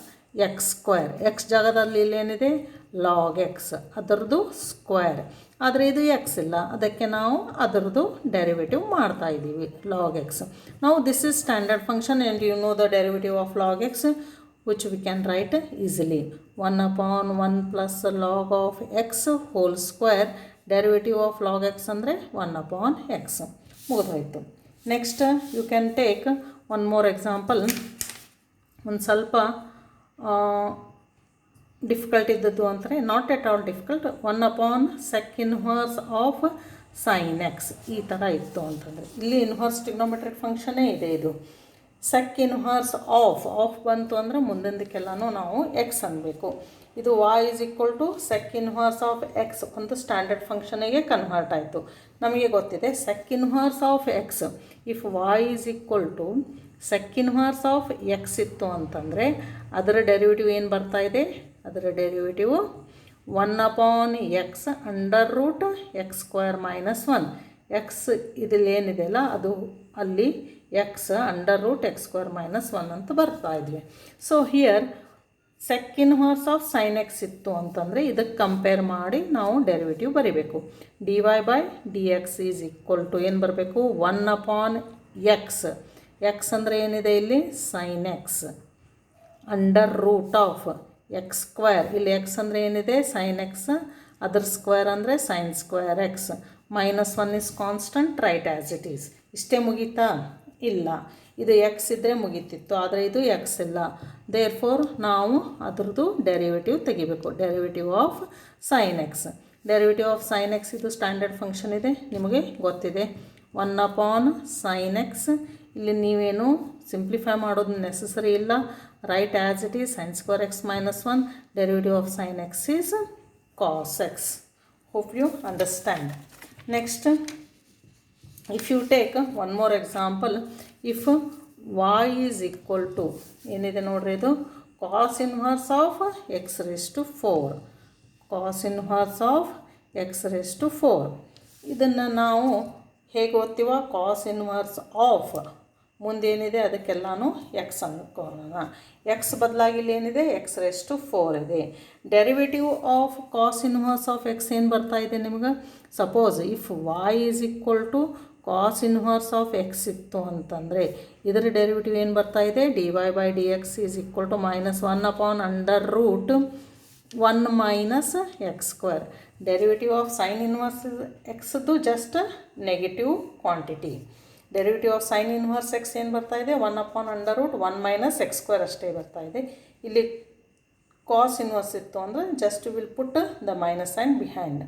x square. X ಜಾಗದಲ್ಲಿ ಇಲ್ಲೇನಿದೆ ಲಾಗ್ ಎಕ್ಸ್, ಅದರದ್ದು ಸ್ಕ್ವೇರ್. ಆದರೆ ಇದು ಎಕ್ಸ್ ಇಲ್ಲ, ಅದಕ್ಕೆ ನಾವು ಅದರದ್ದು ಡೆರಿವೇಟಿವ್ ಮಾಡ್ತಾ ಇದ್ದೀವಿ, ಲಾಗ್ ಎಕ್ಸ್. ನಾವು this is standard function and you know the derivative of log x which we can write easily. 1 upon 1 plus log of x whole square. Derivative of log x ಅಂದರೆ 1 ಅಪಾನ್ ಎಕ್ಸ್. ಮುಗಿದೋಯ್ತು. Next you can take one more example. ಒಂದು ಸ್ವಲ್ಪ ಡಿಫಿಕಲ್ಟ್ ಇದ್ದದ್ದು ಅಂದರೆ not at all difficult. 1 upon sec inverse of sine x ಈ ಥರ ಇತ್ತು ಅಂತಂದರೆ ಇಲ್ಲಿ ಇನ್ವರ್ಸ್ ಟಿಗ್ನೋಮೆಟ್ರಿಕ್ ಫಂಕ್ಷನ್ನೇ ಇದೆ. ಇದು ಸೆಕ್ ಇನ್ವರ್ಸ್ ಆಫ್ ಬಂತು ಅಂದರೆ ಮುಂದಿಂದಕ್ಕೆಲ್ಲನೂ ನಾವು ಎಕ್ಸ್ ಅನ್ನಬೇಕು. ಇದು y is equal to sec inverse of x ಒಂದು ಸ್ಟ್ಯಾಂಡರ್ಡ್ ಫಂಕ್ಷನಿಗೆ ಕನ್ವರ್ಟ್ ಆಯಿತು. ನಮಗೆ ಗೊತ್ತಿದೆ sec inverse of x if y is equal to sec inverse of x ಇತ್ತು ಅಂತಂದರೆ ಅದರ ಡೆರಿವೇಟಿವ್ ಏನು ಬರ್ತಾ ಇದೆ, ಅದರ derivative 1/x under root x square minus 1. X ಇದಲ್ಲಿ ಏನಿದೆಯಲ್ಲ ಅದು ಅಲ್ಲಿ x under root x square minus 1 ಅಂತ ಬರ್ತಾ ಇದ್ವಿ. So here sec inverse of sine x ಇತ್ತು ಅಂತಂದರೆ ಇದಕ್ಕೆ ಕಂಪೇರ್ ಮಾಡಿ ನಾವು ಡೆರಿವೇಟಿವ್ ಬರೀಬೇಕು. dy by d x is equal to ಏನು ಬರಬೇಕು, 1/x. ಎಕ್ಸ್ ಅಂದರೆ ಏನಿದೆ ಇಲ್ಲಿ sine x under root of x square. ಇಲ್ಲಿ ಎಕ್ಸ್ ಅಂದರೆ ಏನಿದೆ ಸೈನ್ ಎಕ್ಸ್, ಅದರ ಸ್ಕ್ವೇರ್ ಅಂದರೆ sine square x. -1 is constant, right as it is. ಇಷ್ಟೇ ಮುಗೀತಾ? ಇಲ್ಲ, ಇದು ಎಕ್ಸ್ ಇದ್ದರೆ ಮುಗೀತಿತ್ತು, ಆದರೆ ಇದು ಎಕ್ಸ್ ಇಲ್ಲ. ದೇರ್ ಫೋರ್ ನಾವು ಅದರದ್ದು ಡೆರಿವೇಟಿವ್ ತೆಗಿಬೇಕು. Derivative of sine X. Derivative of sine X ಇದು ಸ್ಟ್ಯಾಂಡರ್ಡ್ ಫಂಕ್ಷನ್ ಇದೆ, ನಿಮಗೆ ಗೊತ್ತಿದೆ. 1/sin x. ಇಲ್ಲಿ ನೀವೇನು ಸಿಂಪ್ಲಿಫೈ ಮಾಡೋದು ನೆಸಸರಿ ಇಲ್ಲ. Right as it is sin square x minus 1. Derivative of sin x is cos x. Hope you understand. Next, if you take one more example, if y is equal to ಏನಿದೆ ನೋಡ್ರಿ, ಇದು cos inverse of x raised to 4. cos inverse of x raised to 4. ಇದನ್ನು ನಾವು ಹೇಗೆ ಓದ್ತೀವ, cos inverse of ಮುಂದೇನಿದೆ ಅದಕ್ಕೆಲ್ಲನೂ ಎಕ್ಸ್ ಅಂದ್ಕೊಳ್ಳೋಣ. ಎಕ್ಸ್ ಬದಲಾಗಿ ಇಲ್ಲಿ ಏನಿದೆ ಎಕ್ಸ್ ರೇಸ್ ಟು 4 ಇದೆ. Derivative of cos inverse of x ಏನು ಬರ್ತಾ ಇದೆ ನಿಮ್ಗೆ? Suppose if y is equal to cos inverse of x ಇತ್ತು ಅಂತಂದರೆ ಇದರ ಡೆರಿವೇಟಿವ್ ಏನು ಬರ್ತಾ ಇದೆ, dy by d x is equal to -1/√1 minus x square. Derivative of sine inverse ಎಕ್ಸ್ದು just negative quantity. Derivative of sine inverse x ಏನು ಬರ್ತಾ ಇದೆ, 1/√1 ಮೈನಸ್ ಎಕ್ಸ್ ಸ್ಕ್ವೇರ್ ಅಷ್ಟೇ ಬರ್ತಾ ಇದೆ. ಇಲ್ಲಿ ಕಾಸ್ ಇನ್ವರ್ಸ್ ಇತ್ತು ಅಂದರೆ just will put the minus sign behind.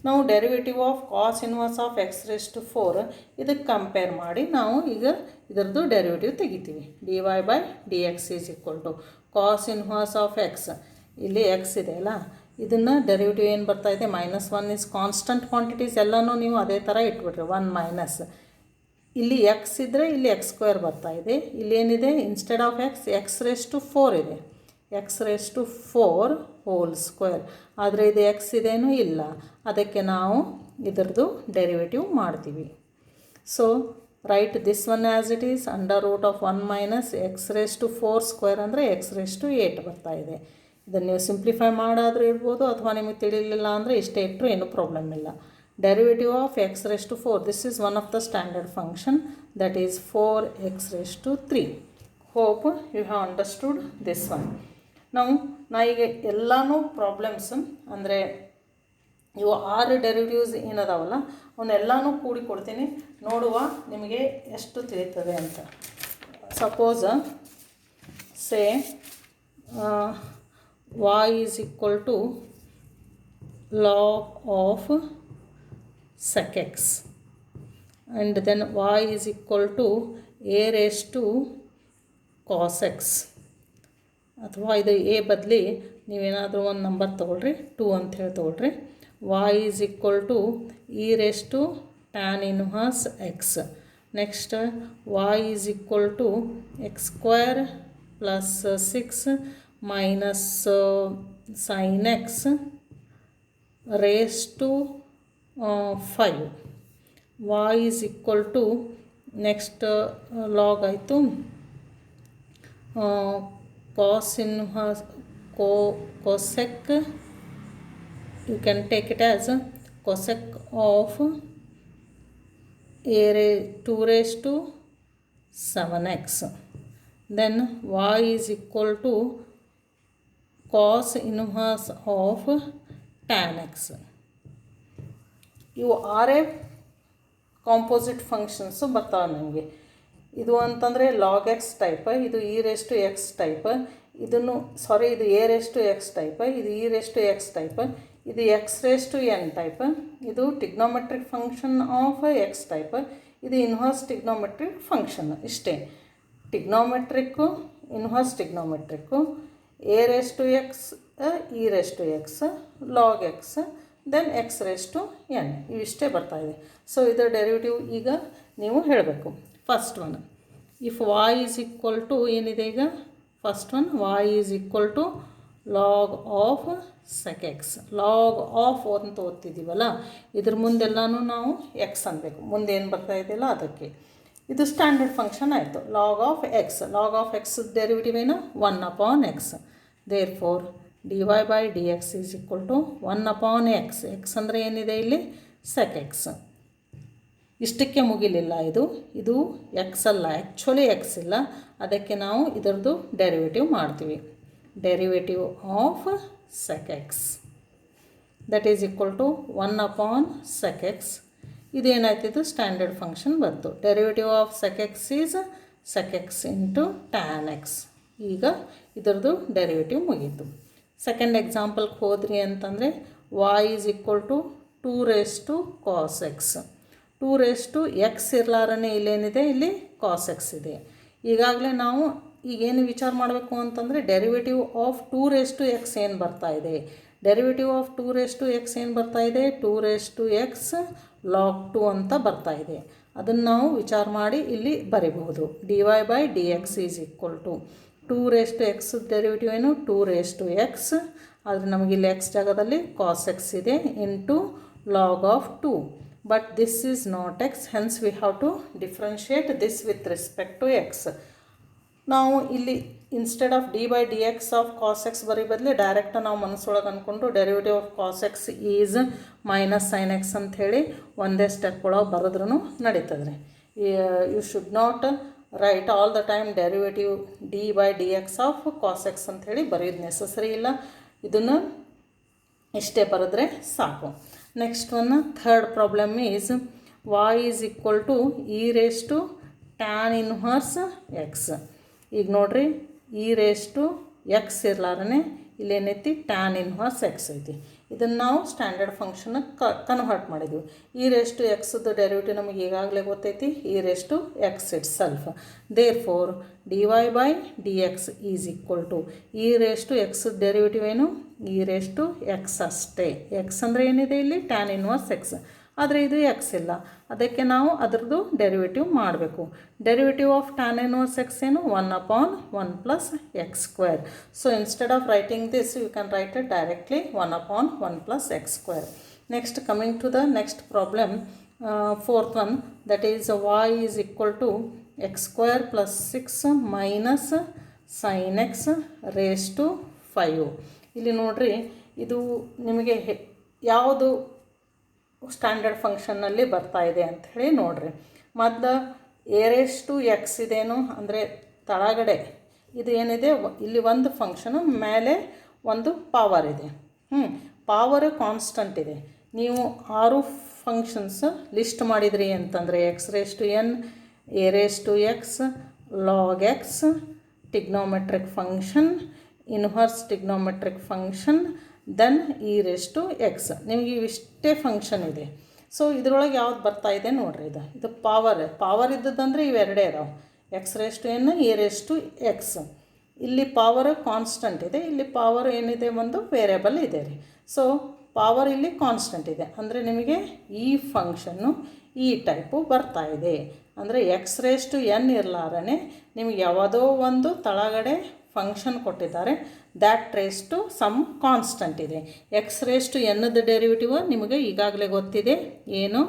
ನಾವು derivative of cos inverse of x raise to 4 ಇದಕ್ಕೆ ಕಂಪೇರ್ ಮಾಡಿ ನಾವು ಈಗ ಇದರದ್ದು ಡೆರಿವೇಟಿವ್ ತೆಗಿತೀವಿ. dy by d x is equal to cos inverse of x. ಇಲ್ಲಿ ಎಕ್ಸ್ ಇದೆ ಅಲ್ಲ, ಇದನ್ನು ಡೆರಿವೇಟಿವ್ ಏನು ಬರ್ತಾ ಇದೆ, -1 ಇಸ್ ಕಾನ್ಸ್ಟಂಟ್ ಕ್ವಾಂಟಿಟೀಸ್ ಎಲ್ಲನೂ ನೀವು ಅದೇ ಥರ ಇಟ್ಬಿಟ್ರಿ. 1 ಮೈನಸ್ ಇಲ್ಲಿ ಎಕ್ಸ್ ಇದ್ದರೆ ಇಲ್ಲಿ ಎಕ್ಸ್ ಸ್ಕ್ವೇರ್ ಬರ್ತಾ ಇದೆ. ಇಲ್ಲೇನಿದೆ, instead of x raise to 4 ಇದೆ. X raise to 4 whole square. ಆದರೆ ಇದು ಎಕ್ಸ್ ಇದೇನೂ ಇಲ್ಲ, ಅದಕ್ಕೆ ನಾವು ಇದರದ್ದು ಡೆರಿವೇಟಿವ್ ಮಾಡ್ತೀವಿ. So write this one as it is √1 minus x raise to 4 square ಅಂದರೆ ಎಕ್ಸ್ ರೇಸ್ ಟು 8 ಬರ್ತಾ ಇದೆ. ಇದನ್ನು ನೀವು ಸಿಂಪ್ಲಿಫೈ ಮಾಡಾದರೂ ಇರ್ಬೋದು, ಅಥವಾ ನಿಮಗೆ ತಿಳಿಲಿಲ್ಲ ಅಂದರೆ ಇಷ್ಟೇ ಇಟ್ಟರು ಏನೂ ಪ್ರಾಬ್ಲಮ್ ಇಲ್ಲ. Derivative of x raised to 4. This is one of the standard function, that is 4x raised to 3. Hope you have understood this one. Now ನಾ ಈಗ ಎಲ್ಲನೂ ಪ್ರಾಬ್ಲಮ್ಸ್ ಅಂದರೆ ಇವು 6 ಡೆರಿವೇಟಿವ್ಸ್ ಏನದಾವಲ್ಲ ಅವನ್ನೆಲ್ಲನೂ ಕೂಡಿ ಕೊಡ್ತೀನಿ, ನೋಡುವ ನಿಮಗೆ ಎಷ್ಟು ತಿಳಿತದೆ ಅಂತ. Suppose say y is equal to log of sec x and then y is equal to a raised to cos x. ಅಥವಾ ಇದು a ಬದಲಿ ನೀವೇನಾದರೂ ಒಂದು ನಂಬರ್ ತೊಗೊಳ್ರಿ, 2 ಅಂತ ಹೇಳಿ ತೊಗೊಳ್ರಿ. y is equal to e raised to tan inverse x. Next y is equal to x square plus 6 minus sin x raised to 5. y is equal to next log ಆಯಿತು cos inverse cosec, you can take it as cosec of 2 raised to 7x. then y is equal to cos inverse of tan x. ಇವು 6 ಕಾಂಪೋಸಿಟ್ ಫಂಕ್ಷನ್ಸು ಬರ್ತಾವೆ ನಮಗೆ. ಇದು ಅಂತಂದರೆ ಲಾಗ್ ಎಕ್ಸ್ ಟೈಪ್, ಇದು e raise to x type, ಇದನ್ನು ಇದು a raise to x type, ಇದು e raise to x type, ಇದು x raise to n type, ಇದು trigonometric function of x type, ಇದು ಇನ್ವರ್ಸ್ ಟಿಗ್ನೋಮೆಟ್ರಿಕ್ ಫಂಕ್ಷನ್. ಇಷ್ಟೇ, ಟಿಗ್ನೋಮೆಟ್ರಿಕ್ಕು ಇನ್ವರ್ಸ್ ಟಿಗ್ನೋಮೆಟ್ರಿಕ್ಕು, a raise to x, e raise to x, log x, then x raise to n, ಇವಿಷ್ಟೇ ಬರ್ತಾಯಿದೆ. ಸೊ ಇದರ ಡೆರಿವೇಟಿವ್ ಈಗ ನೀವು ಹೇಳಬೇಕು. First one if y is equal to ಏನಿದೆ ಈಗ first one y is equal to log of sec x. Log of ಅಂತ ಓದ್ತಿದ್ದೀವಲ್ಲ, ಇದ್ರ ಮುಂದೆಲ್ಲನೂ ನಾವು ಎಕ್ಸ್ ಅನ್ಬೇಕು, ಮುಂದೆ ಏನು ಬರ್ತಾ ಇದೆಯಲ್ಲ ಅದಕ್ಕೆ. ಇದು ಸ್ಟ್ಯಾಂಡರ್ಡ್ ಫಂಕ್ಷನ್ ಆಯಿತು. Log of x, log of x derivative ಏನು 1/x. Therefore dy by d x is equal to 1/x. X ಅಂದರೆ ಏನಿದೆ ಇಲ್ಲಿ ಸೆಕ್ ಎಕ್ಸ್. ಇಷ್ಟಕ್ಕೆ ಮುಗಿಲಿಲ್ಲ, ಇದು ಎಕ್ಸ್ ಅಲ್ಲ, ಆ್ಯಕ್ಚುಲಿ ಎಕ್ಸ್ ಇಲ್ಲ, ಅದಕ್ಕೆ ನಾವು ಇದರದ್ದು ಡೆರಿವೇಟಿವ್ ಮಾಡ್ತೀವಿ. Derivative of sec x that is equal to 1/sec x. ಇದೇನಾಯ್ತಿದ್ದು ಸ್ಟ್ಯಾಂಡರ್ಡ್ ಫಂಕ್ಷನ್ ಬಂತು. Derivative of sec x is sec x into tan x. ಈಗ ಇದರದ್ದು ಡೆರಿವೇಟಿವ್ ಮುಗೀತು. ಸೆಕೆಂಡ್ ಎಕ್ಸಾಂಪಲ್ಗೆ ಹೋದ್ರಿ ಅಂತಂದರೆ y is equal to 2 cos x. 2 x ಇರಲಾರನೇ ಇಲ್ಲೇನಿದೆ, ಇಲ್ಲಿ cos x ಇದೆ. ಈಗಾಗಲೇ ನಾವು ಈಗೇನು ವಿಚಾರ ಮಾಡಬೇಕು ಅಂತಂದರೆ ಡೆರಿವೇಟಿವ್ ಆಫ್ 2 x ಏನು ಬರ್ತಾ ಇದೆ. ಡೆರಿವೇಟಿವ್ ಆಫ್ 2 x ಏನು ಬರ್ತಾ ಇದೆ, 2 x log 2 ಅಂತ ಬರ್ತಾ ಇದೆ. ಅದನ್ನು ನಾವು ವಿಚಾರ ಮಾಡಿ ಇಲ್ಲಿ ಬರೀಬಹುದು. dy by d x is equal to 2 x derivative ಏನು 2 x, ಆದರೆ ನಮಗಿಲ್ಲಿ x ಜಾಗದಲ್ಲಿ cos x ಇದೆ into log of 2. But this is not x, hence we have to differentiate this with respect to x. ನಾವು ಇಲ್ಲಿ instead of d by d x of cos x ಬರೀ ಬದಲಿ ಡೈರೆಕ್ಟ್ ನಾವು ಮನಸ್ಸೊಳಗೆ ಅಂದ್ಕೊಂಡು derivative of cos x is minus sine x ಅಂಥೇಳಿ ಒಂದೇ ಸ್ಟೆಪ್ ಒಳಗೆ ಬರೆದ್ರೂ ನಡೀತದೆ ರೀ. You should not write all the time derivative d by d x of cos X ಅಂಥೇಳಿ ಬರೆಯೋದು ನೆಸಸರಿ ಇಲ್ಲ. ಇದನ್ನು ಇಷ್ಟೇ ಬರೆದ್ರೆ ಸಾಕು. Next one third problem is y is equal to e raise to tan inverse x. ಈಗ ನೋಡಿರಿ, e ರೇಸ್ ಟು ಎಕ್ಸ್ ಇರಲಾರನೆ ಇಲ್ಲೇನೈತಿ ಟ್ಯಾನ್ ಇನ್ವರ್ಸ್ ಎಕ್ಸ್ ಐತಿ. ಇದನ್ನು ನಾವು ಸ್ಟ್ಯಾಂಡರ್ಡ್ ಫಂಕ್ಷನ್ಗೆ ಕನ್ವರ್ಟ್ ಮಾಡಿದ್ವಿ. e ರೇಸ್ ಟು ಎಕ್ಸ್ದು ಡೆರಿವೇಟಿವ್ ನಮಗೆ ಈಗಾಗಲೇ ಗೊತ್ತೈತಿ, e raise to x itself. Therefore dy by d x is equal to e raise to x derivative ಏನು e ರೇಸ್ ಟು ಎಕ್ಸ್ ಅಷ್ಟೇ. ಎಕ್ಸ್ ಅಂದರೆ ಏನಿದೆ ಇಲ್ಲಿ ಟ್ಯಾನ್ ಇನ್ವರ್ಸ್ ಎಕ್ಸ್, ಆದರೆ ಇದು ಎಕ್ಸ್ ಇಲ್ಲ, ಅದಕ್ಕೆ ನಾವು ಅದರದ್ದು ಡೆರಿವೇಟಿವ್ ಮಾಡಬೇಕು. Derivative of tan inverse x ಏನು 1/1 plus x square. So instead of writing this you can write it directly 1/1 plus x square. Next coming to the next problem, fourth one, that is y is equal to x square plus 6 minus sine x raise to 5. ಇಲ್ಲಿ ನೋಡಿರಿ, ಇದು ನಿಮಗೆ ಯಾವುದು ಸ್ಟ್ಯಾಂಡರ್ಡ್ ಫಂಕ್ಷನ್ನಲ್ಲಿ ಬರ್ತಾ ಇದೆ ಅಂಥೇಳಿ ನೋಡಿರಿ. ಮತ್ತು ಎ ರೇಸ್ ಟು ಎಕ್ಸ್ ಇದೇನು ಅಂದರೆ ತಳಗಡೆ ಇದು ಏನಿದೆ, ಇಲ್ಲಿ ಒಂದು ಫಂಕ್ಷನು ಮೇಲೆ ಒಂದು ಪವರ್ ಇದೆ. ಪವರ್ ಕಾನ್ಸ್ಟಂಟ್ ಇದೆ. ನೀವು 6 ಫಂಕ್ಷನ್ಸ್ ಲಿಸ್ಟ್ ಮಾಡಿದ್ರಿ ಅಂತಂದರೆ x raise to n, a raise to x, log x, trigonometric function, inverse trigonometric function, then e raise to x. ನಿಮಗೆ ಇವಿಷ್ಟೇ ಫಂಕ್ಷನ್ ಇದೆ. ಸೊ ಇದರೊಳಗೆ ಯಾವ್ದು ಬರ್ತಾ ಇದೆ ನೋಡಿರಿ, ಇದು ಪವರ್ ಇದ್ದದಂದರೆ ಇವೆರಡೇ ಇದಾವೆ, x raise to n, a raise to x. ಇಲ್ಲಿ ಪವರ್ ಕಾನ್ಸ್ಟಂಟ್ ಇದೆ, ಇಲ್ಲಿ ಪವರ್ ಏನಿದೆ ಒಂದು ವೇರಿಯಬಲ್ ಇದೆ ರೀ. ಸೊ ಪವರ್ ಇಲ್ಲಿ ಕಾನ್ಸ್ಟಂಟ್ ಇದೆ ಅಂದರೆ ನಿಮಗೆ ಈ ಫಂಕ್ಷನ್ನು ಈ ಟೈಪು ಬರ್ತಾ ಇದೆ. ಅಂದರೆ ಎಕ್ಸ್ ರೇಸ್ ಟು ಎನ್ ಇರಲಾರನೆ ನಿಮಗೆ ಯಾವುದೋ ಒಂದು ತಳಗಡೆ ಫಂಕ್ಷನ್ ಕೊಟ್ಟಿದ್ದಾರೆ, that raise to some constant ಇದೆ. ಎಕ್ಸ್ ರೇಸ್ ಟು ಎನ್ನದ ಡೆರಿವೇಟಿವ್ ನಿಮಗೆ ಈಗಾಗಲೇ ಗೊತ್ತಿದೆ ಏನು,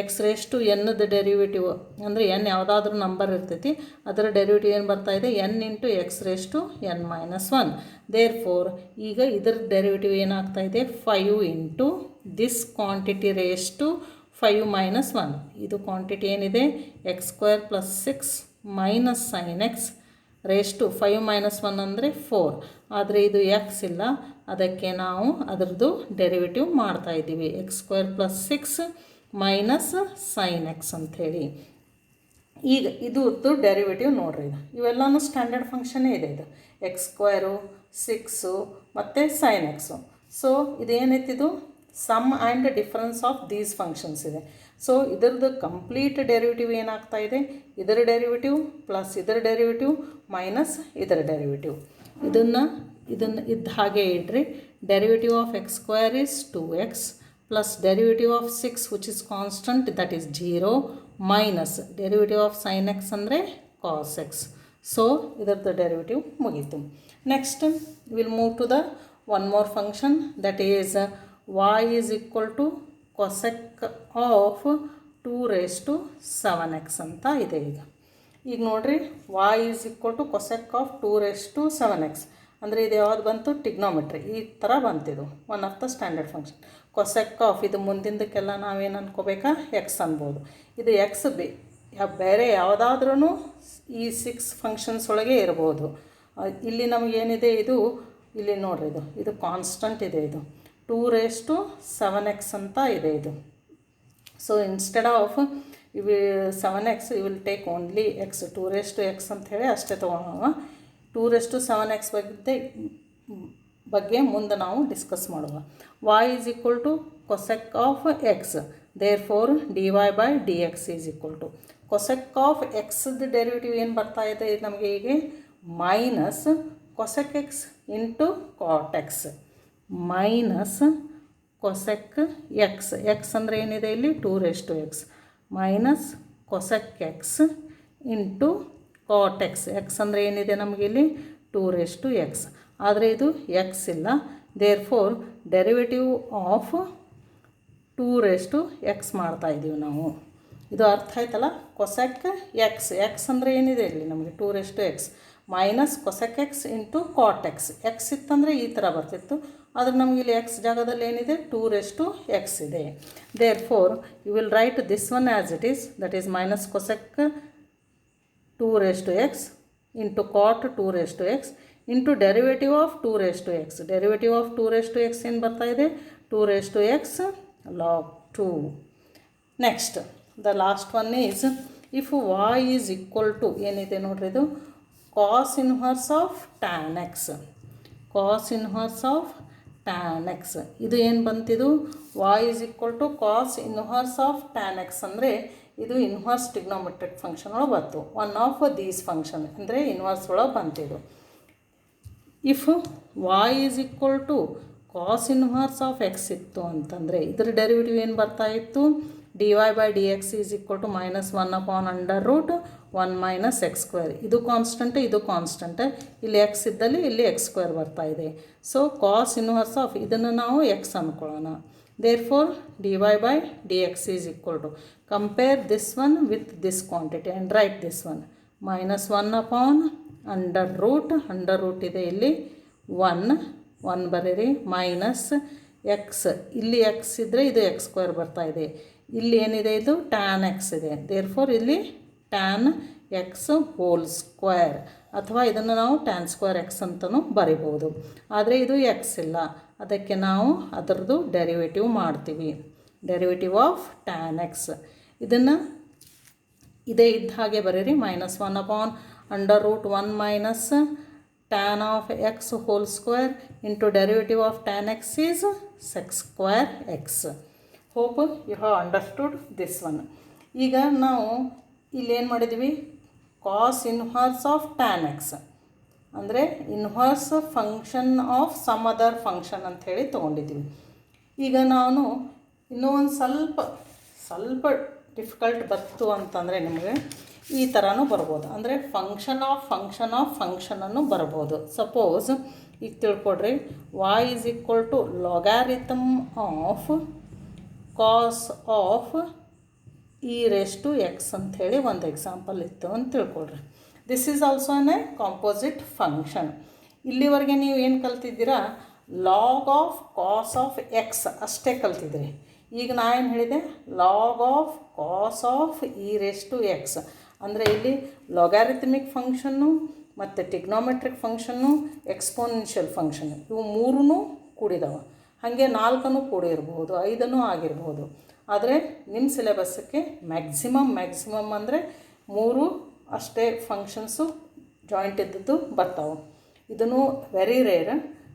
ಎಕ್ಸ್ ರೇಸ್ ಟು ಎನ್ನದ ಡೆರಿವೇಟಿವ್ ಅಂದರೆ ಎನ್ ಯಾವುದಾದ್ರೂ ನಂಬರ್ ಇರ್ತೈತಿ, ಅದರ ಡೆರಿವೇಟಿವ್ ಏನು ಬರ್ತಾ ಇದೆ n into x raise to n minus 1. Therefore ಈಗ ಇದರ ಡೆರಿವೇಟಿವ್ ಏನಾಗ್ತಾ ಇದೆ 5 into this quantity raise to 5 minus 1. ಇದು ಕ್ವಾಂಟಿಟಿ ಏನಿದೆ x square plus 6 minus sine x raise to 5 minus 1 ಅಂದರೆ 4. ಆದರೆ ಇದು ಎಕ್ಸ್ ಇಲ್ಲ, ಅದಕ್ಕೆ ನಾವು ಅದರದ್ದು ಡೆರಿವೇಟಿವ್ ಮಾಡ್ತಾ ಇದ್ದೀವಿ. X square plus 6 minus sine x ಅಂಥೇಳಿ. ಈಗ ಇದು ಡೆರಿವೇಟಿವ್ ನೋಡಿರಿ, ಇವೆಲ್ಲನೂ ಸ್ಟ್ಯಾಂಡರ್ಡ್ ಫಂಕ್ಷನ್ನೇ ಇದೆ. ಇದು ಎಕ್ಸ್ ಸ್ಕ್ವೇರು, 6 ಮತ್ತು ಸೈನ್ ಎಕ್ಸು. ಸೊ ಇದೇನೈತಿದು sum and difference of these functions ಇದೆ. ಸೊ ಇದರದ್ದು ಕಂಪ್ಲೀಟ್ ಡೆರಿವೇಟಿವ್ ಏನಾಗ್ತಾ ಇದೆ, ಇದರ ಡೆರಿವೇಟಿವ್ ಪ್ಲಸ್ ಇದರ ಡೆರಿವೇಟಿವ್ ಮೈನಸ್ ಇದರ ಡೆರಿವೇಟಿವ್. ಇದನ್ನು ಇದ್ದ ಹಾಗೆ ಇಡ್ರಿ. Derivative of x square is 2x plus derivative of 6 which is constant that is 0 minus derivative of sine x ಅಂದರೆ ಕಾಸ್ ಎಕ್ಸ್. ಸೊ ಇದರದ್ದು ಡೆರಿವೇಟಿವ್ ಮುಗೀತು. Next will move to the one more function, that is y is equal to cosec of 2 raised to 7x ಅಂತ ಇದೆ. ಈಗ ನೋಡಿರಿ, y is equal to cosec of 2 raised to 7x ಅಂದರೆ ಇದು ಯಾವ್ದು ಬಂತು? ಟಿಗ್ನೋಮೆಟ್ರಿ. ಈ ಥರ ಬಂತಿದ್ದು one of the standard function. Cosec of ಇದು ಮುಂದಿಂದಕ್ಕೆಲ್ಲ ನಾವೇನು ಅನ್ಕೋಬೇಕಾ? ಎಕ್ಸ್ ಅನ್ಬೋದು. ಇದು ಎಕ್ಸ್ ಬೇರೆ ಯಾವುದಾದ್ರೂ ಈ 6 ಫಂಕ್ಷನ್ಸ್ ಒಳಗೆ ಇರ್ಬೋದು. ಇಲ್ಲಿ ನಮಗೇನಿದೆ, ಇದು ಇಲ್ಲಿ ನೋಡ್ರಿ, ಇದು ಕಾನ್ಸ್ಟಂಟ್ ಇದೆ. ಇದು 2 raised to 7x ಅಂತ ಇದೆ ಇದು. So instead of 7x you will take only x, 2 raised to x ಅಂತ ಹೇಳಿ ಅಷ್ಟೇ ತೊಗೊಳೋಣ. 2 raised to 7x ಬಗ್ಗೆ ಮುಂದೆ ನಾವು ಡಿಸ್ಕಸ್ ಮಾಡುವ. y is equal to cosec of x, therefore dy by dx is equal to cosec of x derivative ಏನು ಬರ್ತಾ ಇದೆ ನಮಗೆ ಹೀಗೆ, minus cosec x into cot x minus cosec x. X ಅಂದರೆ ಏನಿದೆ ಇಲ್ಲಿ? 2 raised to x minus cosec x into cot x. X ಅಂದರೆ ಏನಿದೆ ನಮಗೆ ಇಲ್ಲಿ? 2 raised to x. ಆದರೆ ಇದು ಎಕ್ಸ್ ಇಲ್ಲ, therefore derivative of 2 raised to x ಮಾಡ್ತಾ ಇದ್ದೀವಿ ನಾವು. ಇದು ಅರ್ಥ ಆಯ್ತಲ್ಲ? ಕೊಸೆಕ್ ಎಕ್ಸ್, ಎಕ್ಸ್ ಅಂದರೆ ಏನಿದೆ ಇಲ್ಲಿ ನಮಗೆ? 2 raised to x minus cosec x into cot x. X ಇತ್ತಂದರೆ ಈ ಥರ ಬರ್ತಿತ್ತು, ಆದರೆ ನಮಗೆ ಇಲ್ಲಿ ಎಕ್ಸ್ ಜಾಗದಲ್ಲಿ ಏನಿದೆ? 2 raised to x ಇದೆ. Therefore you will write this one as it is, that is minus cosec 2 raised to x into cot 2 raised to x into derivative of 2 raised to x. Derivative of 2 raised to x ಏನು ಬರ್ತಾ ಇದೆ? 2 raised to x log 2. Next the last one is, if y is equal to ಏನಿದೆ ನೋಡ್ರಿ, ಇದು cos inverse of tan x. Cos inverse of tan x ಇದು ಏನು ಬಂತಿದು? y is equal to cos inverse of tan x ಅಂದರೆ ಇದು ಇನ್ವರ್ಸ್ ಟಿಗ್ನೋಮೆಟ್ರಿಕ್ ಫಂಕ್ಷನ್ ಒಳಗೆ ಬಂತು. ಒನ್ ಆಫ್ ದೀಸ್ ಫಂಕ್ಷನ್ ಅಂದರೆ ಇನ್ವರ್ಸ್ ಒಳಗೆ ಬಂತಿದ್ದು. If y is equal to cos inverse of x ಇತ್ತು ಅಂತಂದರೆ ಇದರ ಡೆರಿವೇಟಿವ್ ಏನು ಬರ್ತಾ ಇತ್ತು? dy by dx is equal to minus 1/√1 minus x square. ಇದು ಕಾನ್ಸ್ಟಂಟ್, ಇದು ಕಾನ್ಸ್ಟಂಟ್. ಇಲ್ಲಿ ಎಕ್ಸ್ ಇದ್ದಲ್ಲಿ ಇಲ್ಲಿ ಎಕ್ಸ್ ಸ್ಕ್ವೇರ್ ಬರ್ತಾ ಇದೆ. ಸೊ ಕಾಸ್ ಇನ್ವರ್ಸ್ ಆಫ್ ಇದನ್ನು ನಾವು ಎಕ್ಸ್ ಅಂದ್ಕೊಳ್ಳೋಣ. Therefore dy by dx is equal to, compare this one with this quantity and write this one, minus 1/√, under root ಇದೆ ಇಲ್ಲಿ 1 ಬರೀರಿ, ಮೈನಸ್ ಎಕ್ಸ್, ಇಲ್ಲಿ ಎಕ್ಸ್ ಇದ್ದರೆ ಇದು ಎಕ್ಸ್ ಸ್ಕ್ವೇರ್ ಬರ್ತಾ ಇದೆ. ಇಲ್ಲಿ ಏನಿದೆ? ಇದು ಟ್ಯಾನ್ ಎಕ್ಸ್ ಇದೆ. ದೇರ್ ಫೋರ್ ಇಲ್ಲಿ ಟ್ಯಾನ್ ಎಕ್ಸ್ ಹೋಲ್ ಸ್ಕ್ವೇರ್, ಅಥವಾ ಇದನ್ನು ನಾವು ಟ್ಯಾನ್ ಸ್ಕ್ವೇರ್ ಎಕ್ಸ್ ಅಂತಲೂ ಬರಿಬೋದು. ಆದರೆ ಇದು ಎಕ್ಸ್ ಇಲ್ಲ, ಅದಕ್ಕೆ ನಾವು ಅದರದ್ದು ಡೆರಿವೇಟಿವ್ ಮಾಡ್ತೀವಿ. ಡೆರಿವೇಟಿವ್ ಆಫ್ ಟ್ಯಾನ್ ಎಕ್ಸ್ ಇದನ್ನು ಇದೇ ಇದ್ದ ಹಾಗೆ ಬರೀರಿ, minus 1/√1 minus tan of x whole square into derivative of tan x is sec square x. Hope you have understood this one. ಈಗ ನಾವು ಇಲ್ಲೇನು ಮಾಡಿದ್ದೀವಿ? Cos inverse of tan x ಅಂದರೆ inverse function of some other function ಅಂಥೇಳಿ ತೊಗೊಂಡಿದ್ದೀವಿ. ಈಗ ನಾನು ಇನ್ನೂ ಒಂದು ಸ್ವಲ್ಪ ಡಿಫಿಕಲ್ಟ್ ಬಂತು ಅಂತಂದರೆ ನಿಮಗೆ ಈ ಥರನೂ ಬರ್ಬೋದು. ಅಂದರೆ ಫಂಕ್ಷನ್ ಆಫ್ ಫಂಕ್ಷನನ್ನು ಬರ್ಬೋದು. ಸಪೋಸ್ ಈಗ ತಿಳ್ಕೊಡ್ರಿ, y is equal to logarithm of cos of e raise to x ಅಂಥೇಳಿ ಒಂದು ಎಕ್ಸಾಂಪಲ್ ಇತ್ತು ಅಂತ ತಿಳ್ಕೊಳ್ರಿ. This is also a composite function. ಇಲ್ಲಿವರೆಗೆ ನೀವು ಏನು ಕಲ್ತಿದ್ದೀರಾ? Log of cos of x ಅಷ್ಟೇ ಕಲ್ತಿದ್ರಿ. ಈಗ ನಾ ಏನು ಹೇಳಿದೆ? Log of cos of e raise to x ಅಂದರೆ ಇಲ್ಲಿ ಲಾಗಾರಿಥಮಿಕ್ ಫಂಕ್ಷನ್ನು ಮತ್ತು ಟಿಗ್ನೋಮೆಟ್ರಿಕ್ ಫಂಕ್ಷನ್ನು, ಎಕ್ಸ್ಪೋನೆನ್ಷಿಯಲ್ ಫಂಕ್ಷನ್, ಇವು ಮೂರೂ ಕೂಡಿದಾವೆ. ಹಾಗೆ 4 ಕೂಡಿರ್ಬೋದು, 5 ಆಗಿರ್ಬೋದು. ಆದರೆ ನಿಮ್ಮ ಸಿಲೆಬಸ್ಸಕ್ಕೆ ಮ್ಯಾಕ್ಸಿಮಮ್ ಅಂದರೆ 3 ಅಷ್ಟೇ ಫಂಕ್ಷನ್ಸು ಜಾಯಿಂಟ್ ಇದ್ದದ್ದು ಬರ್ತಾವೆ. ಇದನ್ನು ವೆರಿ ರೇರ್.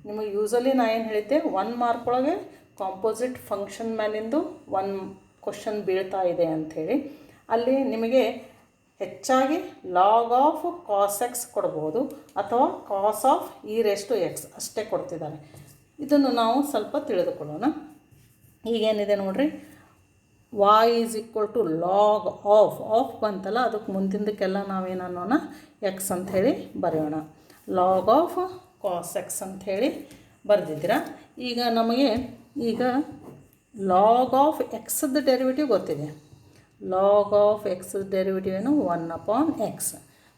ನಿಮಗೆ ಯೂಸಲಿ ನಾ ಏನು ಹೇಳಿದ್ದೆ, 1 ಮಾರ್ಕ್ ಒಳಗೆ ಕಾಂಪೋಸಿಟ್ ಫಂಕ್ಷನ್ ಮೇಲಿಂದು 1 ಕ್ವಶನ್ ಬೀಳ್ತಾ ಇದೆ ಅಂಥೇಳಿ. ಅಲ್ಲಿ ನಿಮಗೆ ಹೆಚ್ಚಾಗಿ ಲಾಗ್ ಆಫ್ ಕಾಸ್ ಎಕ್ಸ್ ಕೊಡ್ಬೋದು ಅಥವಾ cos of e raise to x ಅಷ್ಟೇ ಕೊಡ್ತಿದ್ದಾರೆ. ಇದನ್ನು ನಾವು ಸ್ವಲ್ಪ ತಿಳಿದುಕೊಳ್ಳೋಣ. ಈಗೇನಿದೆ ನೋಡಿರಿ, y is equal to log of ಬಂತಲ್ಲ, ಅದಕ್ಕೆ ಮುಂದಿಂದಕ್ಕೆಲ್ಲ ನಾವೇನು ಅನ್ನೋಣ ಎಕ್ಸ್ ಅಂಥೇಳಿ ಬರೆಯೋಣ. ಲಾಗ್ ಆಫ್ ಕಾಸ್ ಎಕ್ಸ್ ಅಂಥೇಳಿ ಬರೆದಿದ್ದೀರಾ. ಈಗ ನಮಗೆ ಲಾಗ್ ಆಫ್ ಎಕ್ಸ್ದು ಡೆರಿವೇಟಿವ್ ಗೊತ್ತಿದೆ. ಲಾಗ್ ಆಫ್ ಎಕ್ಸ್ ಡೆರಿವೇಟಿವ್ ಏನು 1/x.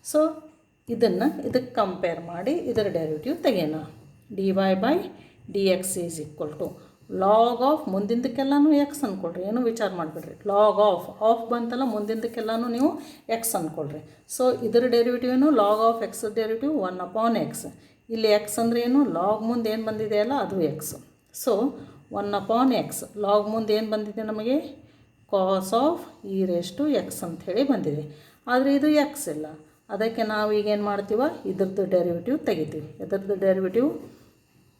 ಸೊ ಇದಕ್ಕೆ ಕಂಪೇರ್ ಮಾಡಿ ಇದರ ಡೆರಿವೇಟಿವ್ ತೆಗೆಯೋಣ. dy/dx is equal to log of ಮುಂದಿಂದಕ್ಕೆಲ್ಲನೂ ಎಕ್ಸ್ ಅಂದ್ಕೊಳ್ರಿ, ಏನು ವಿಚಾರ ಮಾಡಿಬಿಡ್ರಿ. ಲಾಗ್ ಆಫ್ ಬಂತಲ್ಲ, ಮುಂದಿಂದಕ್ಕೆಲ್ಲನೂ ನೀವು ಎಕ್ಸ್ ಅಂದ್ಕೊಳ್ರಿ. ಸೊ ಇದರ ಡೆರಿವೇಟಿವ್ ಏನು, log of x derivative 1/x. ಇಲ್ಲಿ ಎಕ್ಸ್ ಅಂದರೆ ಏನು, ಲಾಗ್ ಮುಂದೆ ಏನು ಬಂದಿದೆಯಲ್ಲ ಅದು ಎಕ್ಸ್. So 1/x. ಲಾಗ್ ಮುಂದೆ ಏನು ಬಂದಿದೆ ನಮಗೆ, ಕಾಸ್ ಆಫ್ e⁻x ಅಂಥೇಳಿ ಬಂದಿದೆ. ಆದರೆ ಇದು ಎಕ್ಸ್ ಇಲ್ಲ, ಅದಕ್ಕೆ ನಾವು ಈಗೇನು ಮಾಡ್ತೀವ, ಇದ್ರದ್ದು ಡೆರಿವೇಟಿವ್ ತೆಗಿತೀವಿ. ಇದರದ್ದು ಡೆರಿವೇಟಿವ್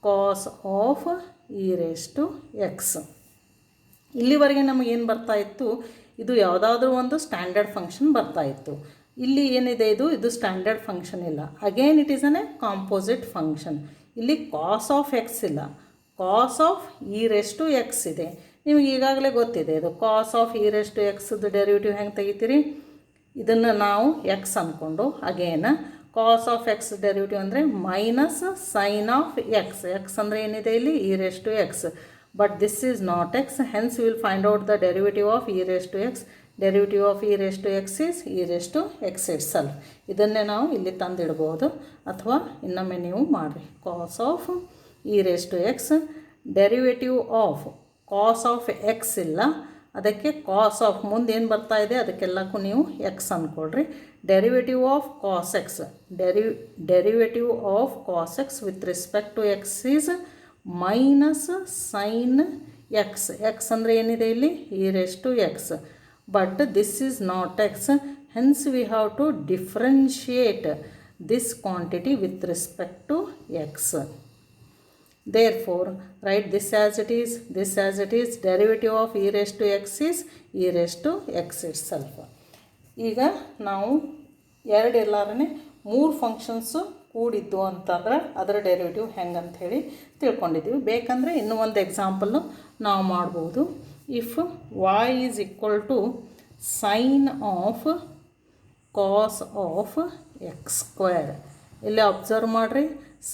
ಕಾಸ್ ಆಫ್ e⁻x. ಇಲ್ಲಿವರೆಗೆ ನಮಗೇನು ಬರ್ತಾಯಿತ್ತು, ಇದು ಯಾವುದಾದ್ರೂ ಒಂದು ಸ್ಟ್ಯಾಂಡರ್ಡ್ ಫಂಕ್ಷನ್ ಬರ್ತಾಯಿತ್ತು. ಇಲ್ಲಿ ಏನಿದೆ, ಇದು ಸ್ಟ್ಯಾಂಡರ್ಡ್ ಫಂಕ್ಷನ್ ಇಲ್ಲ. Again it is A composite function. ಇಲ್ಲಿ ಕಾಸ್ ಆಫ್ ಎಕ್ಸ್ ಇಲ್ಲ, ಕಾಸ್ ಆಫ್ e⁻x ಇದೆ. ನಿಮಗೆ ಈಗಾಗಲೇ ಗೊತ್ತಿದೆ, ಇದು ಕಾಸ್ ಆಫ್ e⁻xದು ಡೆರಿವೇಟಿವ್ ಹೆಂಗೆ ತೆಗಿತೀರಿ, ಇದನ್ನು ನಾವು ಎಕ್ಸ್ ಅಂದ್ಕೊಂಡು again cos of x derivative ಅಂದರೆ minus sine of x. X ಅಂದರೆ ಏನಿದೆ ಇಲ್ಲಿ e⁻x, but this is not x. Hence will find out the derivative of e⁻x. Derivative of e⁻x is e⁻x itself. ಇದನ್ನೇ ನಾವು ಇಲ್ಲಿ ತಂದಿಡ್ಬೋದು, ಅಥವಾ ಇನ್ನೊಮ್ಮೆ ನೀವು ಮಾಡಿರಿ. Cos of e⁻x derivative of cos of x ಇಲ್ಲ, ಅದಕ್ಕೆ ಕಾಸ್ ಆಫ್ ಮುಂದೆ ಏನು ಬರ್ತಾ ಇದೆ ಅದಕ್ಕೆಲ್ಲಕ್ಕೂ ನೀವು ಎಕ್ಸ್ ಅಂದ್ಕೊಳ್ರಿ. Derivative of cos x, derivative of cos x with respect to x is minus sine x. X ಅಂದರೆ ಏನಿದೆ ಇಲ್ಲಿ e⁻x, but this is not x. Hence we have to differentiate this quantity with respect to x. Therefore, write this as it is, derivative of e⁻x is e⁻x itself. ಈಗ ನಾವು ಎಲ್ಲಾರೇ 3 ಫಂಕ್ಷನ್ಸು ಕೂಡಿದ್ದು ಅಂತಂದ್ರೆ ಅದರ ಡೆರಿವೇಟಿವ್ ಹೆಂಗೆ ಅಂಥೇಳಿ ತಿಳ್ಕೊಂಡಿದ್ದೀವಿ. ಬೇಕಂದರೆ ಇನ್ನೂ ಒಂದು ಎಕ್ಸಾಂಪಲ್ಲು ನಾವು ಮಾಡ್ಬೋದು. If y is equal to sine of cos of x². ಇಲ್ಲಿ ಅಬ್ಸರ್ವ್ ಮಾಡಿರಿ,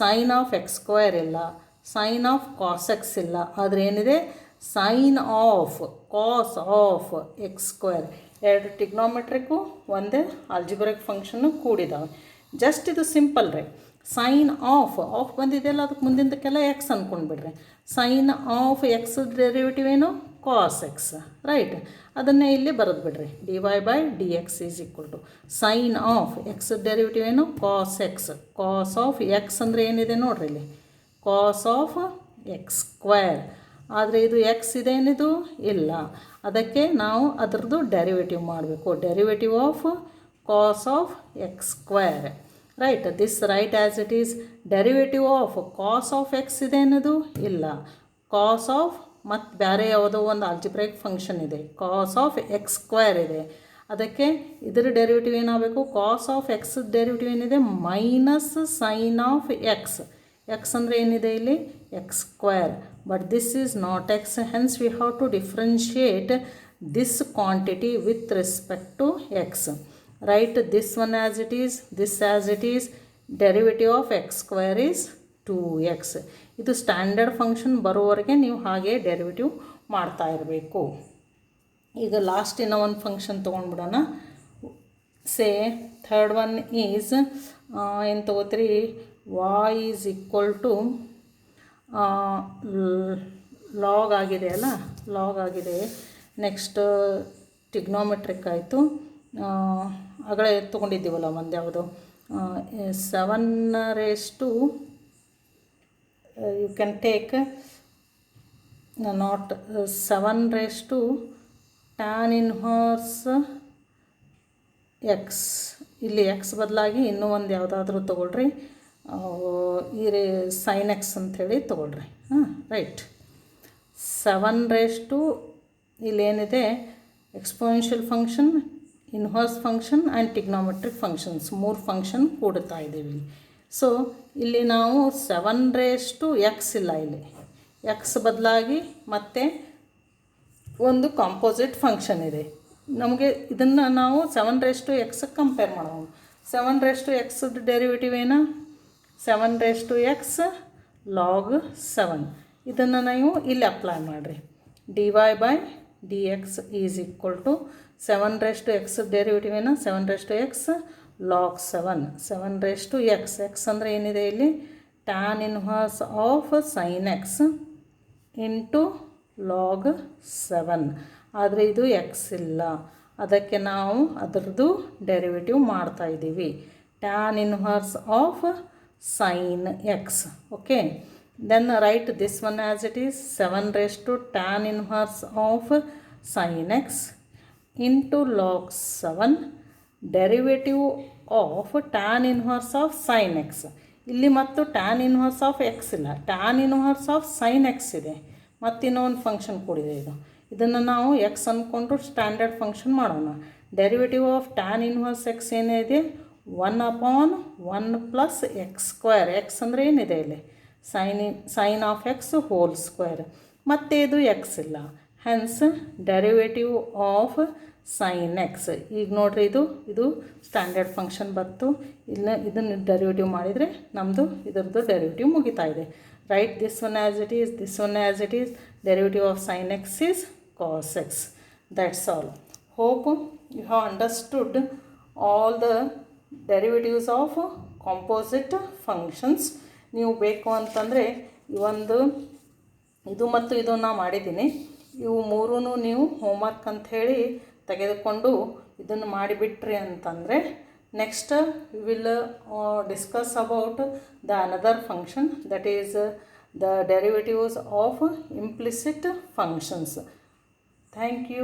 ಸೈನ್ ಆಫ್ x² ಇಲ್ಲ, ಸೈನ್ ಆಫ್ ಕಾಸ್ ಎಕ್ಸ್ ಇಲ್ಲ, ಆದರೆ ಏನಿದೆ sign of cos of x². ಎರಡು ಟಿಗ್ನೋಮೆಟ್ರಿಕ್ಕು ಒಂದೇ ಆಲ್ಜಿಬ್ರಿಕ್ ಫಂಕ್ಷನ್ನು ಕೂಡಿದಾವೆ. ಜಸ್ಟ್ ಇದು ಸಿಂಪಲ್ ರೀ. ಸೈನ್ ಆಫ್ ಬಂದಿದೆಯಲ್ಲ, ಅದಕ್ಕೆ ಮುಂದಿಂದಕ್ಕೆಲ್ಲ ಎಕ್ಸ್ ಅಂದ್ಕೊಂಡ್ಬಿಡ್ರಿ. ಸೈನ್ ಆಫ್ ಎಕ್ಸ್ ಡೆರಿವೇಟಿವ್ ಏನು, ಕಾಸ್ ಎಕ್ಸ್, ರೈಟ್. ಅದನ್ನೇ ಇಲ್ಲಿ ಬರೆದು ಬಿಡ್ರಿ. dy/dx is equal to sine of x derivative ಏನು, cos x. Cos of x ಅಂದರೆ ಏನಿದೆ ನೋಡ್ರಿ ಇಲ್ಲಿ, ಕಾಸ್ ಆಫ್ x². ಆದರೆ ಇದು ಎಕ್ಸ್ ಇದೆ ಏನಿದು ಇಲ್ಲ, ಅದಕ್ಕೆ ನಾವು ಅದರದ್ದು ಡೆರಿವೇಟಿವ್ ಮಾಡಬೇಕು. Derivative of cos of x², right. This right as it is. Derivative of cos of x ಇದೆ ಅನ್ನೋದು ಇಲ್ಲ, ಕಾಸ್ ಆಫ್ ಮತ್ತು ಬೇರೆ ಯಾವುದೋ ಒಂದು ಆಲ್ಜಿಬ್ರೈಕ್ ಫಂಕ್ಷನ್ ಇದೆ, ಕಾಸ್ ಆಫ್ x² ಇದೆ. ಅದಕ್ಕೆ ಇದರ ಡೆರಿವೇಟಿವ್ ಏನಾಗಬೇಕು, ಕಾಸ್ ಆಫ್ ಎಕ್ಸ್ ಡೆರಿವೇಟಿವ್ ಏನಿದೆ minus sine of x. X ಅಂದರೆ ಏನಿದೆ ಇಲ್ಲಿ x², but this is not x. Hence we have to differentiate this quantity with respect to x. Right this one as it is, this as it is. Derivative of x² is 2x. ಇದು ಸ್ಟ್ಯಾಂಡರ್ಡ್ ಫಂಕ್ಷನ್ ಬರೋವರೆಗೆ ನೀವು ಹಾಗೆ ಡೆರಿವೇಟಿವ್ ಮಾಡ್ತಾ ಇರಬೇಕು. ಈಗ ಲಾಸ್ಟ್ ಇನ್ನೂ ಒಂದು ಫಂಕ್ಷನ್ ತೊಗೊಂಡ್ಬಿಡೋಣ. ಸೇ ಥರ್ಡ್ ಒನ್ ಈಸ್ ಏನು ತೊಗೋತೀರಿ, y is equal to log ಆಗಿದೆಯಲ್ಲ, ಲಾಗ್ ಆಗಿದೆ. ನೆಕ್ಸ್ಟ್ ಟಿಗ್ನೋಮೆಟ್ರಿಕ್ ಆಯಿತು. ಆಗಲೇ ತೊಗೊಂಡಿದ್ದೀವಲ್ಲ ಒಂದು ಯಾವುದು 7 you can take not 7 tan inverse x. ಇಲ್ಲಿ x ಬದಲಾಗಿ ಇನ್ನೂ ಒಂದು ಯಾವುದಾದ್ರೂ ತೊಗೊಳ್ರಿ, ಸೈನ್ ಎಕ್ಸ್ ಅಂಥೇಳಿ ತೊಗೊಳ್ರಿ. ರೈಟ್. 7 ಇಲ್ಲೇನಿದೆ exponential function, inverse function and trigonometric functions 3 function ಕೂಡುತ್ತಾ ಇದ್ದೀವಿ. ಸೊ ಇಲ್ಲಿ ನಾವು 7 x ಇಲ್ಲ, ಇಲ್ಲಿ ಎಕ್ಸ್ ಬದಲಾಗಿ ಮತ್ತೆ ಒಂದು ಕಾಂಪೋಸಿಟ್ ಫಂಕ್ಷನ್ ಇದೆ. ನಮಗೆ ಇದನ್ನು ನಾವು 7x ಕಂಪೇರ್ ಮಾಡೋಣ. 7x ಡೆರಿವೇಟಿವ್ ಏನು? 7x log 7. ಇದನ್ನು ನೀವು ಇಲ್ಲಿ ಅಪ್ಲೈ ಮಾಡಿರಿ. dy/dx is equal to 7x derivative ಏನು? 7x log 7. 7x ಅಂದರೆ ಏನಿದೆ ಇಲ್ಲಿ? tan inverse of sin x into log 7. ಆದರೆ ಇದು ಎಕ್ಸ್ ಇಲ್ಲ, ಅದಕ್ಕೆ ನಾವು ಅದರದ್ದು ಡೆರಿವೇಟಿವ್ ಮಾಡ್ತಾಯಿದ್ದೀವಿ. tan inverse of sin x. Okay, then write this one as it is 7 tan inverse of sin x into log 7 derivative of tan inverse of sin x. ಇಲ್ಲಿ ಮತ್ತು tan ಇನ್ವರ್ಸ್ ಆಫ್ ಎಕ್ಸ್ ಇಲ್ಲ, tan inverse of sin x ಇದೆ. ಮತ್ತು ಇನ್ನೊಂದು ಫಂಕ್ಷನ್ ಕೂಡಿದೆ ಇದು. ಇದನ್ನು ನಾವು ಎಕ್ಸ್ ಅಂದ್ಕೊಂಡು ಸ್ಟ್ಯಾಂಡರ್ಡ್ ಫಂಕ್ಷನ್ ಮಾಡೋಣ. Derivative of tan inverse x ಏನಿದೆ? 1/1 ಪ್ಲಸ್ x². ಎಕ್ಸ್ ಅಂದರೆ ಏನಿದೆ ಇಲ್ಲಿ? Sine of x whole square. ಮತ್ತು ಇದು ಎಕ್ಸ್ ಇಲ್ಲ, hence derivative of sin x. ಈಗ ನೋಡಿರಿ, ಇದು ಸ್ಟ್ಯಾಂಡರ್ಡ್ ಫಂಕ್ಷನ್ ಬಂತು. ಇದನ್ನು ಡೆರಿವೇಟಿವ್ ಮಾಡಿದರೆ ನಮ್ಮದು ಇದರದ್ದು ಡೆರಿವೇಟಿವ್ ಮುಗಿತಾ ಇದೆ. Write this one as it is, this one as it is. Derivative of sin x is cos x. That's all. Hope you have understood all the derivatives of composite functions. ನೀವು ಬೇಕು ಅಂತಂದರೆ ಇದು ಮತ್ತು ಇದು ನಾನು ಮಾಡಿದ್ದೀನಿ. ಇವು ಮೂರೂ ನೀವು ಹೋಮ್ವರ್ಕ್ ಅಂಥೇಳಿ ತೆಗೆದುಕೊಂಡು ಇದನ್ನು ಮಾಡಿಬಿಟ್ರಿ ಅಂತಂದರೆ next we will discuss about the another function, that is the derivatives of implicit functions. Thank you.